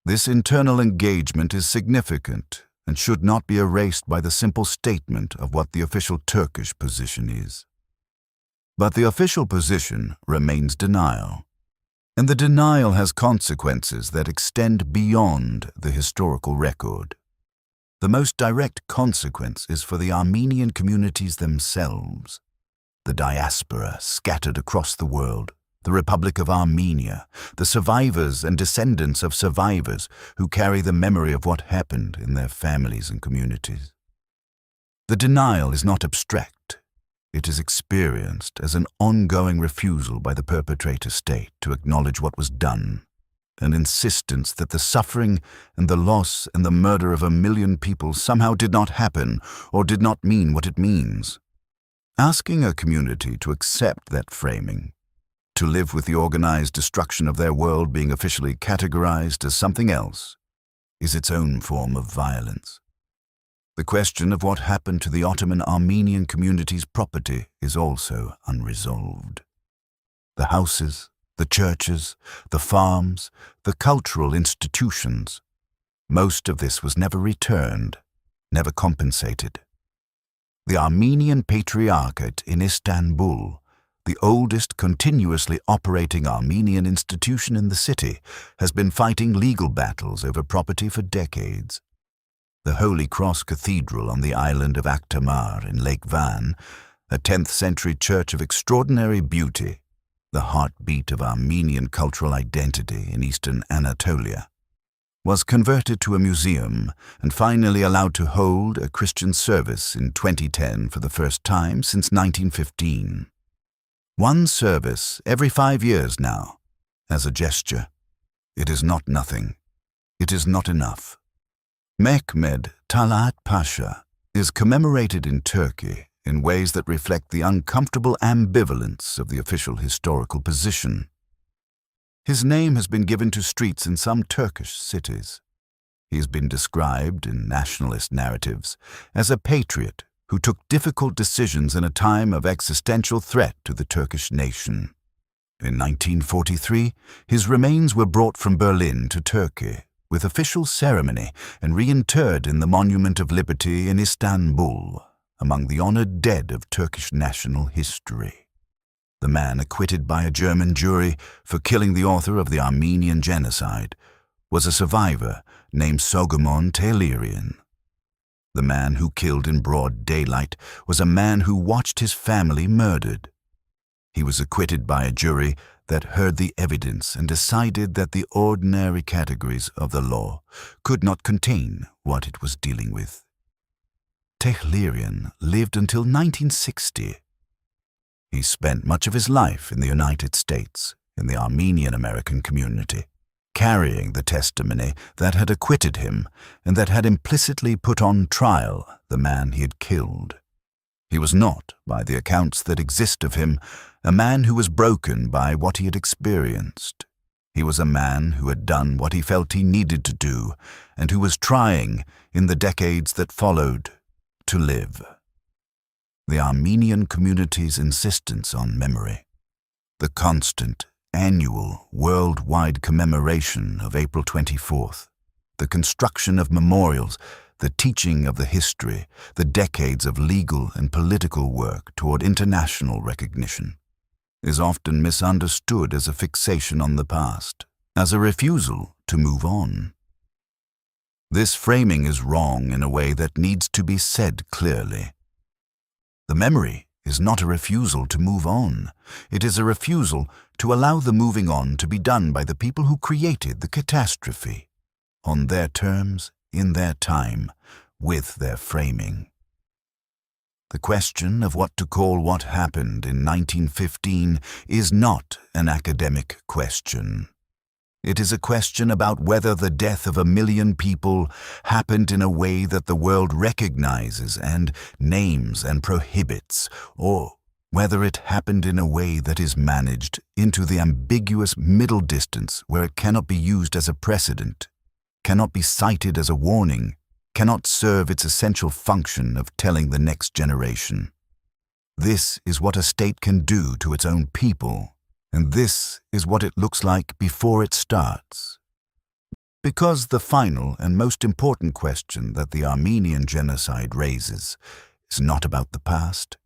A: This internal engagement is significant and should not be erased by the simple statement of what the official Turkish position is. But the official position remains denial, and the denial has consequences that extend beyond the historical record. The most direct consequence is for the Armenian communities themselves, the diaspora scattered across the world, the Republic of Armenia, the survivors and descendants of survivors who carry the memory of what happened in their families and communities. The denial is not abstract. It is experienced as an ongoing refusal by the perpetrator state to acknowledge what was done, an insistence that the suffering and the loss and the murder of 1 million people somehow did not happen or did not mean what it means. Asking a community to accept that framing, to live with the organized destruction of their world being officially categorized as something else, is its own form of violence. The question of what happened to the Ottoman Armenian community's property is also unresolved. The houses, the churches, the farms, the cultural institutions, most of this was never returned, never compensated. The Armenian Patriarchate in Istanbul, the oldest continuously operating Armenian institution in the city, has been fighting legal battles over property for decades. The Holy Cross Cathedral on the island of Aktamar in Lake Van, a 10th century church of extraordinary beauty, the heartbeat of Armenian cultural identity in eastern Anatolia, was converted to a museum and finally allowed to hold a Christian service in 2010 for the first time since 1915. One service every 5 years now, as a gesture. It is not nothing. It is not enough. Mehmed Talat Pasha is commemorated in Turkey in ways that reflect the uncomfortable ambivalence of the official historical position. His name has been given to streets in some Turkish cities. He has been described in nationalist narratives as a patriot who took difficult decisions in a time of existential threat to the Turkish nation. In 1943, his remains were brought from Berlin to Turkey with official ceremony and reinterred in the Monument of Liberty in Istanbul, among the honored dead of Turkish national history. The man acquitted by a German jury for killing the author of the Armenian genocide was a survivor named Sogomon Tehlirian. The man who killed in broad daylight was a man who watched his family murdered. He was acquitted by a jury that heard the evidence and decided that the ordinary categories of the law could not contain what it was dealing with. Tehlirian lived until 1960. He spent much of his life in the United States, in the Armenian American community, carrying the testimony that had acquitted him and that had implicitly put on trial the man he had killed. He was not, by the accounts that exist of him, a man who was broken by what he had experienced. He was a man who had done what he felt he needed to do and who was trying, in the decades that followed, to live. The Armenian community's insistence on memory, the constant, annual, worldwide commemoration of April 24th, the construction of memorials, the teaching of the history, the decades of legal and political work toward international recognition, is often misunderstood as a fixation on the past, as a refusal to move on. This framing is wrong in a way that needs to be said clearly. The memory is not a refusal to move on. It is a refusal to allow the moving on to be done by the people who created the catastrophe, on their terms, in their time, with their framing. The question of what to call what happened in 1915 is not an academic question. It is a question about whether the death of 1,000,000 people happened in a way that the world recognizes and names and prohibits, or whether it happened in a way that is managed into the ambiguous middle distance where it cannot be used as a precedent, cannot be cited as a warning, cannot serve its essential function of telling the next generation. This is what a state can do to its own people, and this is what it looks like before it starts. Because the final and most important question that the Armenian genocide raises is not about the past.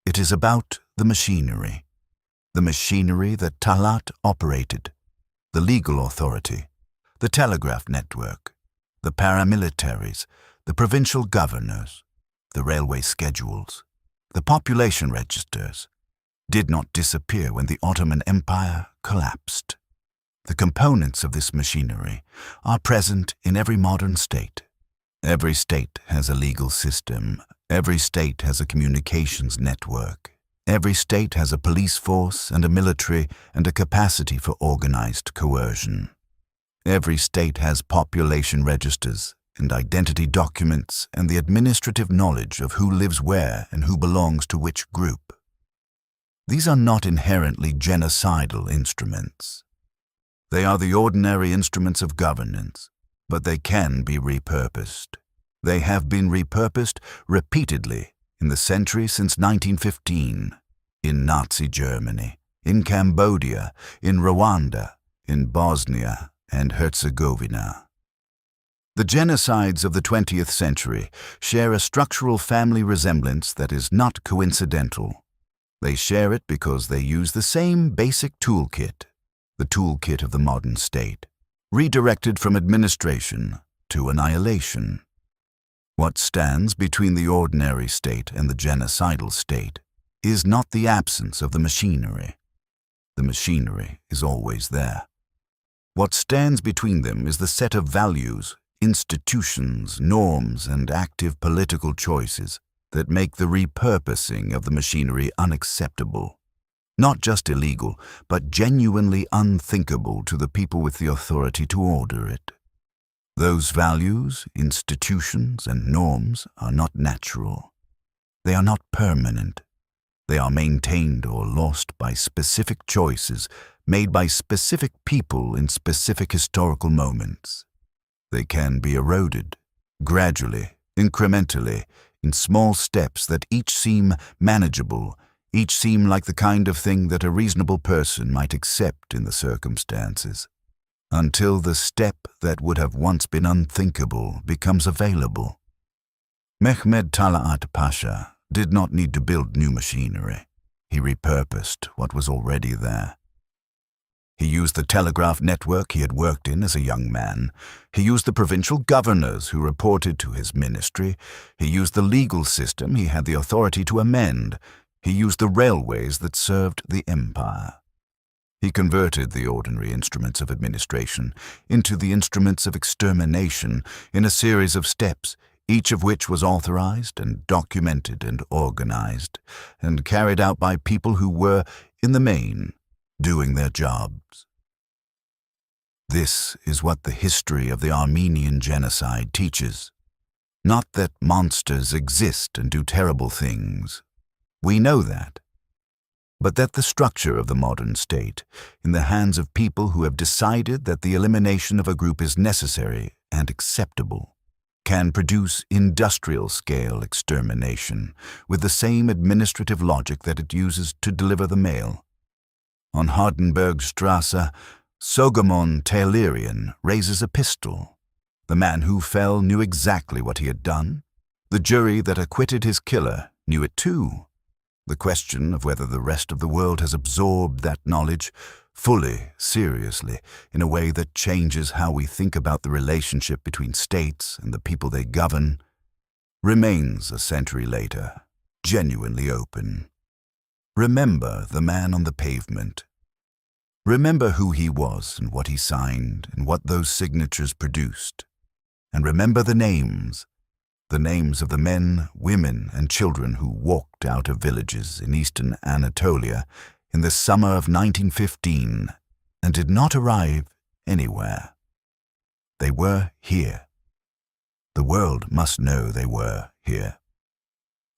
A: It is about the machinery that Talat operated, the legal authority, the telegraph network, the paramilitaries, the provincial governors, the railway schedules, the population registers, did not disappear when the Ottoman Empire collapsed. The components of this machinery are present in every modern state. Every state has a legal system. Every state has a communications network. Every state has a police force and a military and a capacity for organized coercion. Every state has population registers and identity documents and the administrative knowledge of who lives where and who belongs to which group. These are not inherently genocidal instruments. They are the ordinary instruments of governance, but they can be repurposed. They have been repurposed repeatedly in the century since 1915, in Nazi Germany, in Cambodia, in Rwanda, in Bosnia and Herzegovina. The genocides of the 20th century share a structural family resemblance that is not coincidental. They share it because they use the same basic toolkit, the toolkit of the modern state, redirected from administration to annihilation. What stands between the ordinary state and the genocidal state is not the absence of the machinery. The machinery is always there. What stands between them is the set of values, institutions, norms, and active political choices that make the repurposing of the machinery unacceptable. Not just illegal, but genuinely unthinkable to the people with the authority to order it. Those values, institutions, and norms are not natural. They are not permanent. They are maintained or lost by specific choices made by specific people in specific historical moments. They can be eroded, gradually, incrementally, in small steps that each seem manageable, each seem like the kind of thing that a reasonable person might accept in the circumstances, until the step that would have once been unthinkable becomes available. Mehmed Talat Pasha did not need to build new machinery. He repurposed what was already there. He used the telegraph network he had worked in as a young man. He used the provincial governors who reported to his ministry. He used the legal system he had the authority to amend. He used the railways that served the empire. He converted the ordinary instruments of administration into the instruments of extermination in a series of steps, each of which was authorized and documented and organized, and carried out by people who were, in the main, doing their jobs. This is what the history of the Armenian genocide teaches. Not that monsters exist and do terrible things. We know that. But that the structure of the modern state, in the hands of people who have decided that the elimination of a group is necessary and acceptable, can produce industrial-scale extermination with the same administrative logic that it uses to deliver the mail. On Hardenbergstrasse, Sogomon Tehlirian raises a pistol. The man who fell knew exactly what he had done. The jury that acquitted his killer knew it too. The question of whether the rest of the world has absorbed that knowledge fully, seriously, in a way that changes how we think about the relationship between states and the people they govern, remains a century later, genuinely open. Remember the man on the pavement. Remember who he was and what he signed and what those signatures produced. And remember the names of the men, women, and children who walked out of villages in eastern Anatolia in the summer of 1915 and did not arrive anywhere. They were here. The world must know they were here.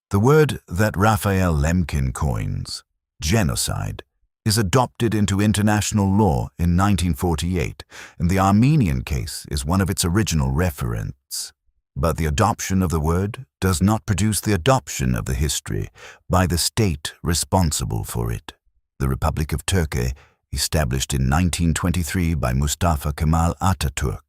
A: The word that Raphael Lemkin coins, genocide, is adopted into international law in 1948, and the Armenian case is one of its original referents. But the adoption of the word does not produce the adoption of the history by the state responsible for it. The Republic of Turkey, established in 1923 by Mustafa Kemal Atatürk,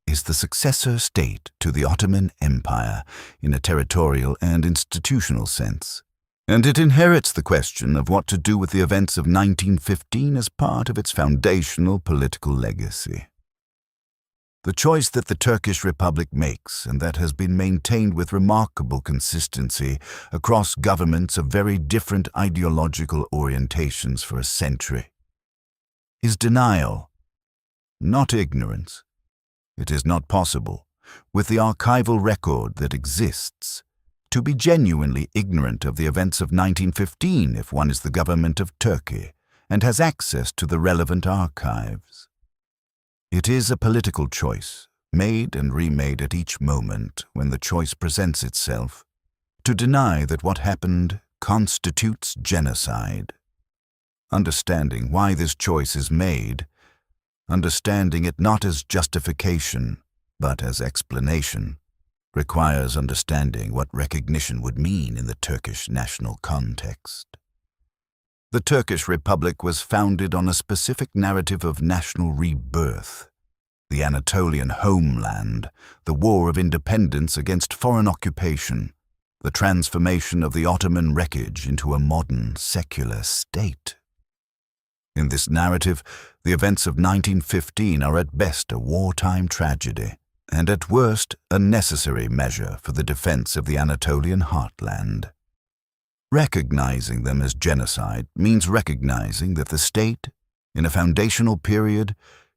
A: is the successor state to the Ottoman Empire in a territorial and institutional sense, and it inherits the question of what to do with the events of 1915 as part of its foundational political legacy. The choice that the Turkish Republic makes, and that has been maintained with remarkable consistency across governments of very different ideological orientations for a century, is denial, not ignorance. It is not possible, with the archival record that exists, to be genuinely ignorant of the events of 1915 if one is the government of Turkey and has access to the relevant archives. It is a political choice, made and remade at each moment when the choice presents itself, to deny that what happened constitutes genocide. Understanding why this choice is made, understanding it not as justification, but as explanation, requires understanding what recognition would mean in the Turkish national context. The Turkish Republic was founded on a specific narrative of national rebirth, the Anatolian homeland, the war of independence against foreign occupation, the transformation of the Ottoman wreckage into a modern, secular state. In this narrative, the events of 1915 are at best a wartime tragedy, and at worst a necessary measure for the defense of the Anatolian heartland. Recognizing them as genocide means recognizing that the state, in a foundational period,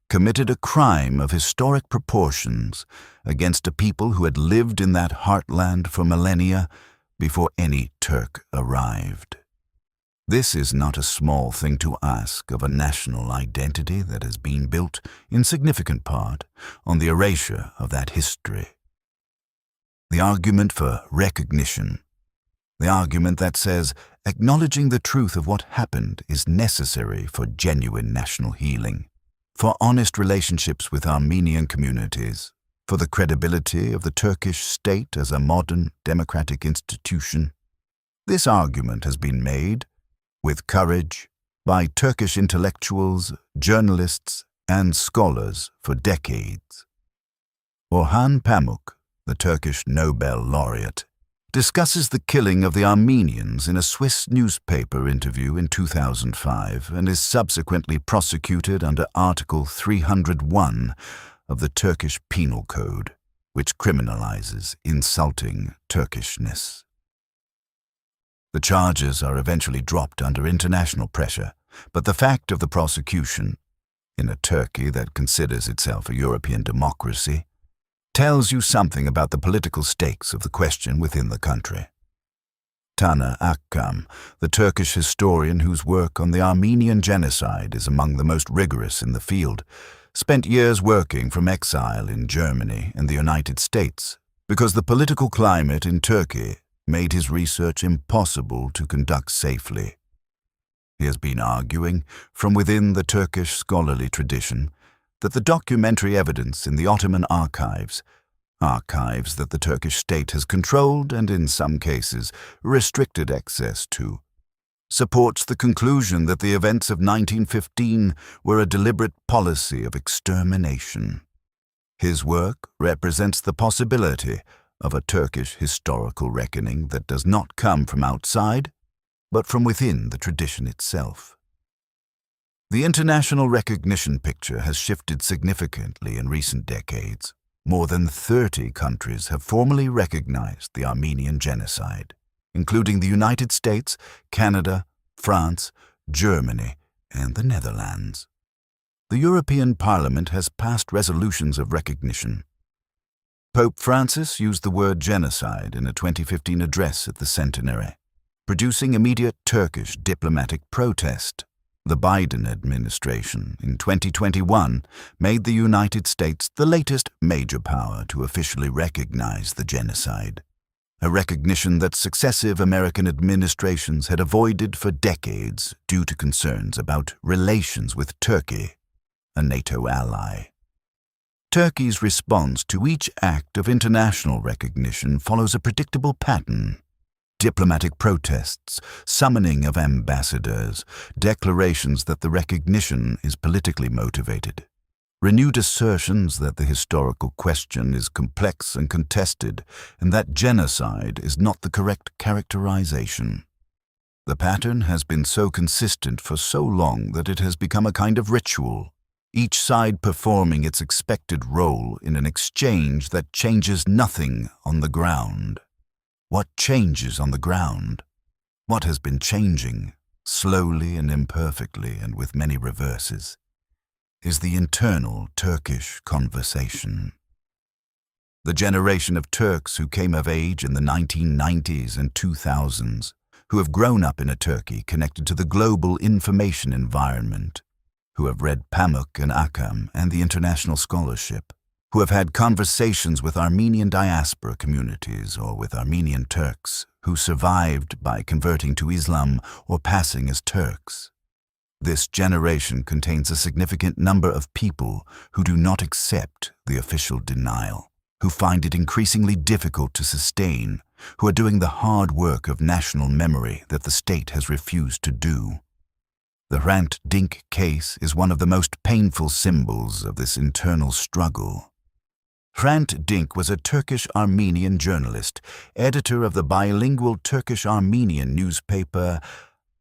A: committed a crime of historic proportions against a people who had lived in that heartland for millennia before any Turk arrived. This is not a small thing to ask of a national identity that has been built, in significant part, on the erasure of that history. The argument for recognition, the argument that says acknowledging the truth of what happened is necessary for genuine national healing, for honest relationships with Armenian communities, for the credibility of the Turkish state as a modern democratic institution. This argument has been made, with courage, by Turkish intellectuals, journalists, and scholars for decades. Orhan Pamuk, the Turkish Nobel laureate, discusses the killing of the Armenians in a Swiss newspaper interview in 2005 and is subsequently prosecuted under Article 301 of the Turkish Penal Code, which criminalizes insulting Turkishness. The charges are eventually dropped under international pressure, but the fact of the prosecution, in a Turkey that considers itself a European democracy, tells you something about the political stakes of the question within the country. Tana Akkam, the Turkish historian whose work on the Armenian genocide is among the most rigorous in the field, spent years working from exile in Germany and the United States because the political climate in Turkey made his research impossible to conduct safely. He has been arguing, from within the Turkish scholarly tradition, that the documentary evidence in the Ottoman archives that the Turkish state has controlled and in some cases restricted access to, supports the conclusion that the events of 1915 were a deliberate policy of extermination. His work represents the possibility of a Turkish historical reckoning that does not come from outside, but from within the tradition itself. The international recognition picture has shifted significantly in recent decades. More than 30 countries have formally recognized the Armenian genocide, including the United States, Canada, France, Germany, and the Netherlands. The European Parliament has passed resolutions of recognition. Pope Francis used the word genocide in a 2015 address at the centenary, producing immediate Turkish diplomatic protest. The Biden administration in 2021 made the United States the latest major power to officially recognize the genocide, a recognition that successive American administrations had avoided for decades due to concerns about relations with Turkey, a NATO ally. Turkey's response to each act of international recognition follows a predictable pattern: diplomatic protests, summoning of ambassadors, declarations that the recognition is politically motivated, renewed assertions that the historical question is complex and contested, and that genocide is not the correct characterization. The pattern has been so consistent for so long that it has become a kind of ritual, each side performing its expected role in an exchange that changes nothing on the ground. What changes on the ground? What has been changing, slowly and imperfectly and with many reverses, is the internal Turkish conversation. The generation of Turks who came of age in the 1990s and 2000s, who have grown up in a Turkey connected to the global information environment, who have read Pamuk and Akam and the international scholarship, who have had conversations with Armenian diaspora communities or with Armenian Turks who survived by converting to Islam or passing as Turks. This generation contains a significant number of people who do not accept the official denial, who find it increasingly difficult to sustain, who are doing the hard work of national memory that the state has refused to do. The Hrant Dink case is one of the most painful symbols of this internal struggle. Hrant Dink was a Turkish-Armenian journalist, editor of the bilingual Turkish-Armenian newspaper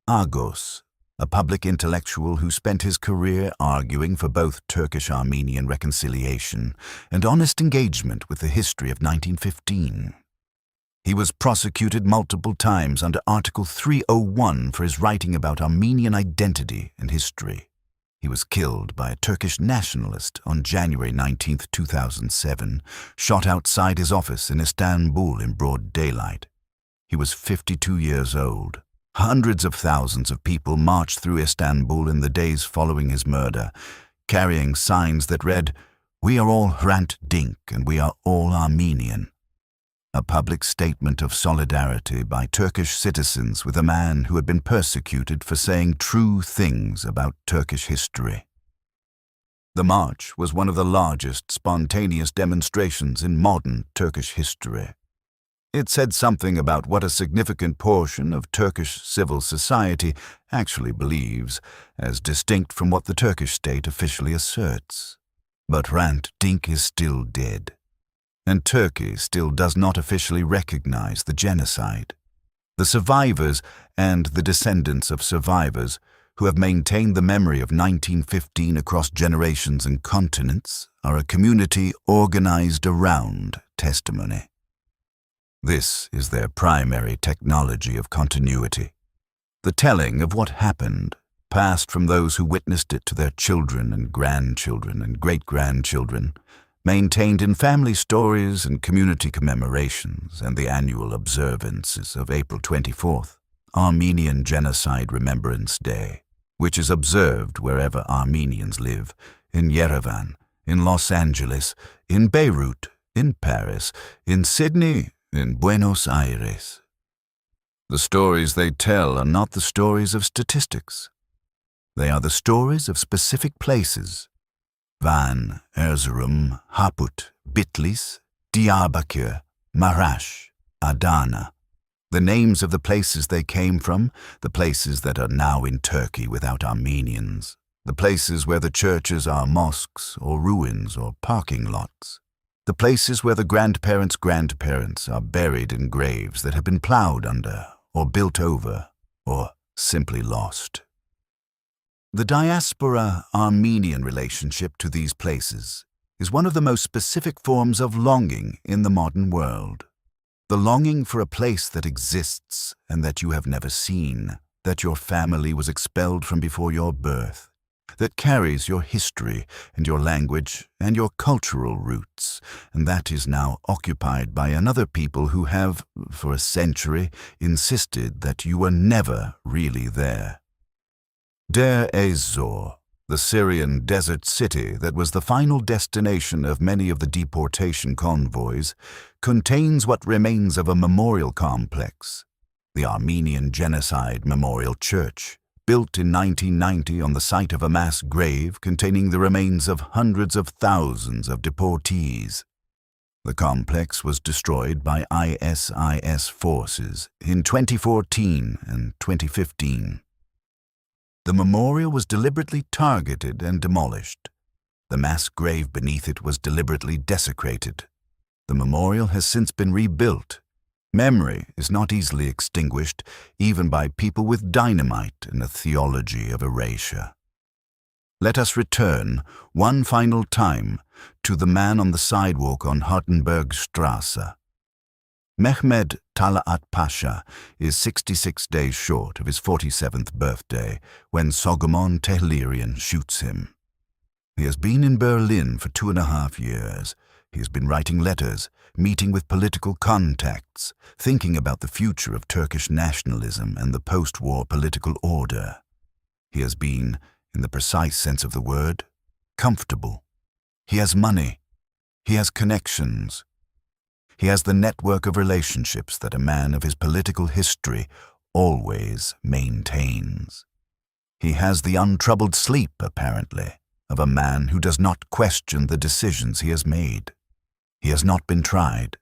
A: Agos, a public intellectual who spent his career arguing for both Turkish-Armenian reconciliation and honest engagement with the history of 1915. He was prosecuted multiple times under Article 301 for his writing about Armenian identity and history. He was killed by a Turkish nationalist on January 19, 2007, shot outside his office in Istanbul in broad daylight. He was 52 years old. Hundreds of thousands of people marched through Istanbul in the days following his murder, carrying signs that read, "We are all Hrant Dink and we are all Armenian." A public statement of solidarity by Turkish citizens with a man who had been persecuted for saying true things about Turkish history. The march was one of the largest spontaneous demonstrations in modern Turkish history. It said something about what a significant portion of Turkish civil society actually believes, as distinct from what the Turkish state officially asserts. But Hrant Dink is still dead, and Turkey still does not officially recognize the genocide. The survivors and the descendants of survivors who have maintained the memory of 1915 across generations and continents are a community organized around testimony. This is their primary technology of continuity, the telling of what happened, passed from those who witnessed it to their children and grandchildren and great-grandchildren, maintained in family stories and community commemorations and the annual observances of April 24th, Armenian Genocide Remembrance Day, which is observed wherever Armenians live, in Yerevan, in Los Angeles, in Beirut, in Paris, in Sydney, in Buenos Aires. The stories they tell are not the stories of statistics. They are the stories of specific places: Van, Erzurum, Harput, Bitlis, Diyarbakir, Maraş, Adana. The names of the places they came from, the places that are now in Turkey without Armenians, the places where the churches are mosques or ruins or parking lots, the places where the grandparents' grandparents are buried in graves that have been plowed under or built over or simply lost. The diaspora-Armenian relationship to these places is one of the most specific forms of longing in the modern world. The longing for a place that exists and that you have never seen, that your family was expelled from before your birth, that carries your history and your language and your cultural roots, and that is now occupied by another people who have, for a century, insisted that you were never really there. Deir ez-Zor, the Syrian desert city that was the final destination of many of the deportation convoys, contains what remains of a memorial complex, the Armenian Genocide Memorial Church, built in 1990 on the site of a mass grave containing the remains of hundreds of thousands of deportees. The complex was destroyed by ISIS forces in 2014 and 2015. The memorial was deliberately targeted and demolished. The mass grave beneath it was deliberately desecrated. The memorial has since been rebuilt. Memory is not easily extinguished, even by people with dynamite and a theology of erasure. Let us return, one final time, to the man on the sidewalk on Hartenbergstrasse. Mehmed Talat Pasha is 66 days short of his 47th birthday when Sogomon Tehlirian shoots him. He has been in Berlin for 2.5 years. He has been writing letters, meeting with political contacts, thinking about the future of Turkish nationalism and the post-war political order. He has been, in the precise sense of the word, comfortable. He has money. He has connections. He has the network of relationships that a man of his political history always maintains. He has the untroubled sleep, apparently, of a man who does not question the decisions he has made. He has not been tried.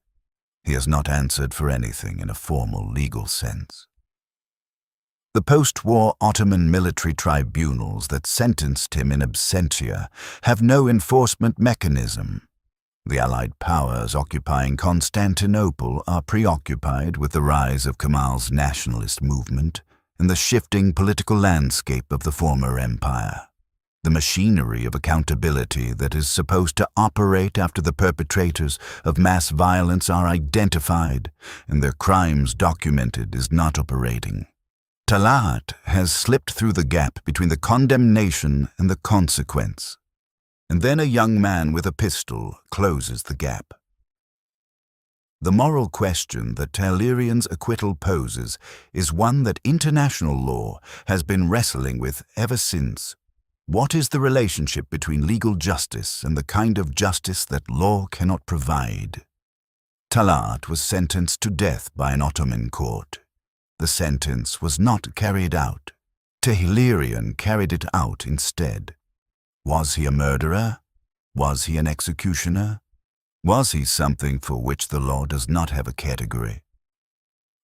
A: He has not answered for anything in a formal legal sense. The post-war Ottoman military tribunals that sentenced him in absentia have no enforcement mechanism. The Allied powers occupying Constantinople are preoccupied with the rise of Kemal's nationalist movement and the shifting political landscape of the former empire. The machinery of accountability that is supposed to operate after the perpetrators of mass violence are identified and their crimes documented is not operating. Talat has slipped through the gap between the condemnation and the consequence. And then a young man with a pistol closes the gap. The moral question that Tehlirian's acquittal poses is one that international law has been wrestling with ever since. What is the relationship between legal justice and the kind of justice that law cannot provide? Talat was sentenced to death by an Ottoman court. The sentence was not carried out. Tehlirian carried it out instead. Was he a murderer? Was he an executioner? Was he something for which the law does not have a category?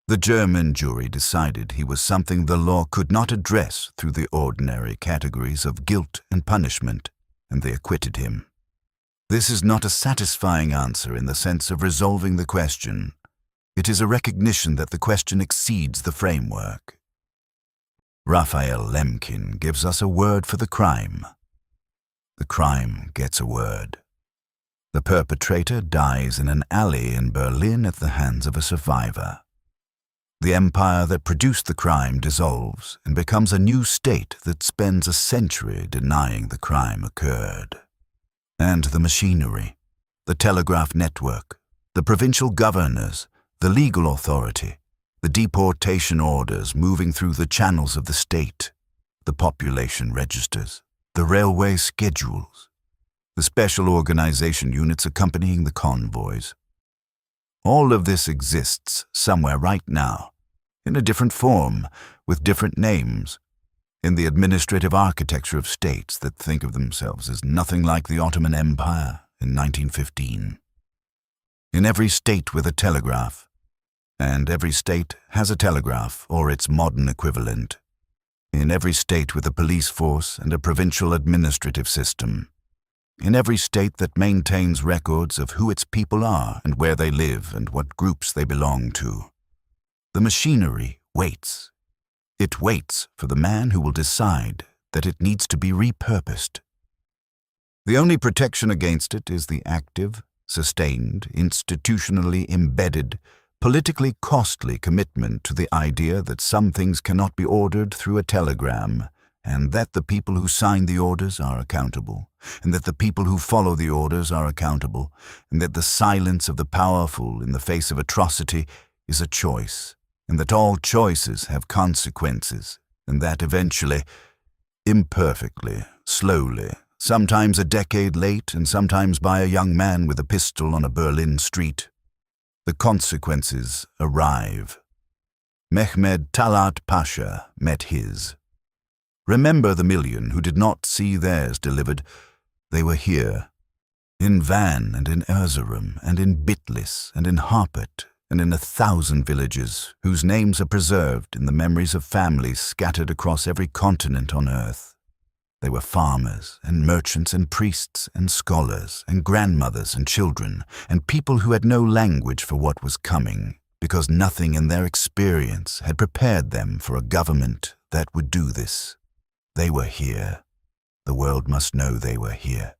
A: The German jury decided he was something the law could not address through the ordinary categories of guilt and punishment, and they acquitted him. This is not a satisfying answer in the sense of resolving the question. It is a recognition that the question exceeds the framework. Raphael Lemkin gives us a word for the crime. The crime gets a word. The perpetrator dies in an alley in Berlin at the hands of a survivor. The empire that produced the crime dissolves and becomes a new state that spends a century denying the crime occurred. And the machinery, the telegraph network, the provincial governors, the legal authority, the deportation orders moving through the channels of the state, the population registers, the railway schedules, the special organization units accompanying the convoys. All of this exists somewhere right now, in a different form, with different names, in the administrative architecture of states that think of themselves as nothing like the Ottoman Empire in 1915. In every state with a telegraph, and every state has a telegraph or its modern equivalent. In every state with a police force and a provincial administrative system. In every state that maintains records of who its people are and where they live and what groups they belong to. The machinery waits. It waits for the man who will decide that it needs to be repurposed. The only protection against it is the active, sustained, institutionally embedded, politically costly commitment to the idea that some things cannot be ordered through a telegram, and that the people who sign the orders are accountable, and that the people who follow the orders are accountable, and that the silence of the powerful in the face of atrocity is a choice, and that all choices have consequences, and that eventually Imperfectly, slowly, sometimes a decade late and sometimes by a young man with a pistol on a Berlin street, the consequences arrive. Mehmed Talat Pasha met his. Remember the million who did not see theirs delivered. They were here, in Van and in Erzurum and in Bitlis and in Harput and in 1,000 villages whose names are preserved in the memories of families scattered across every continent on earth. They were farmers and merchants and priests and scholars and grandmothers and children and people who had no language for what was coming because nothing in their experience had prepared them for a government that would do this. They were here. The world must know they were here.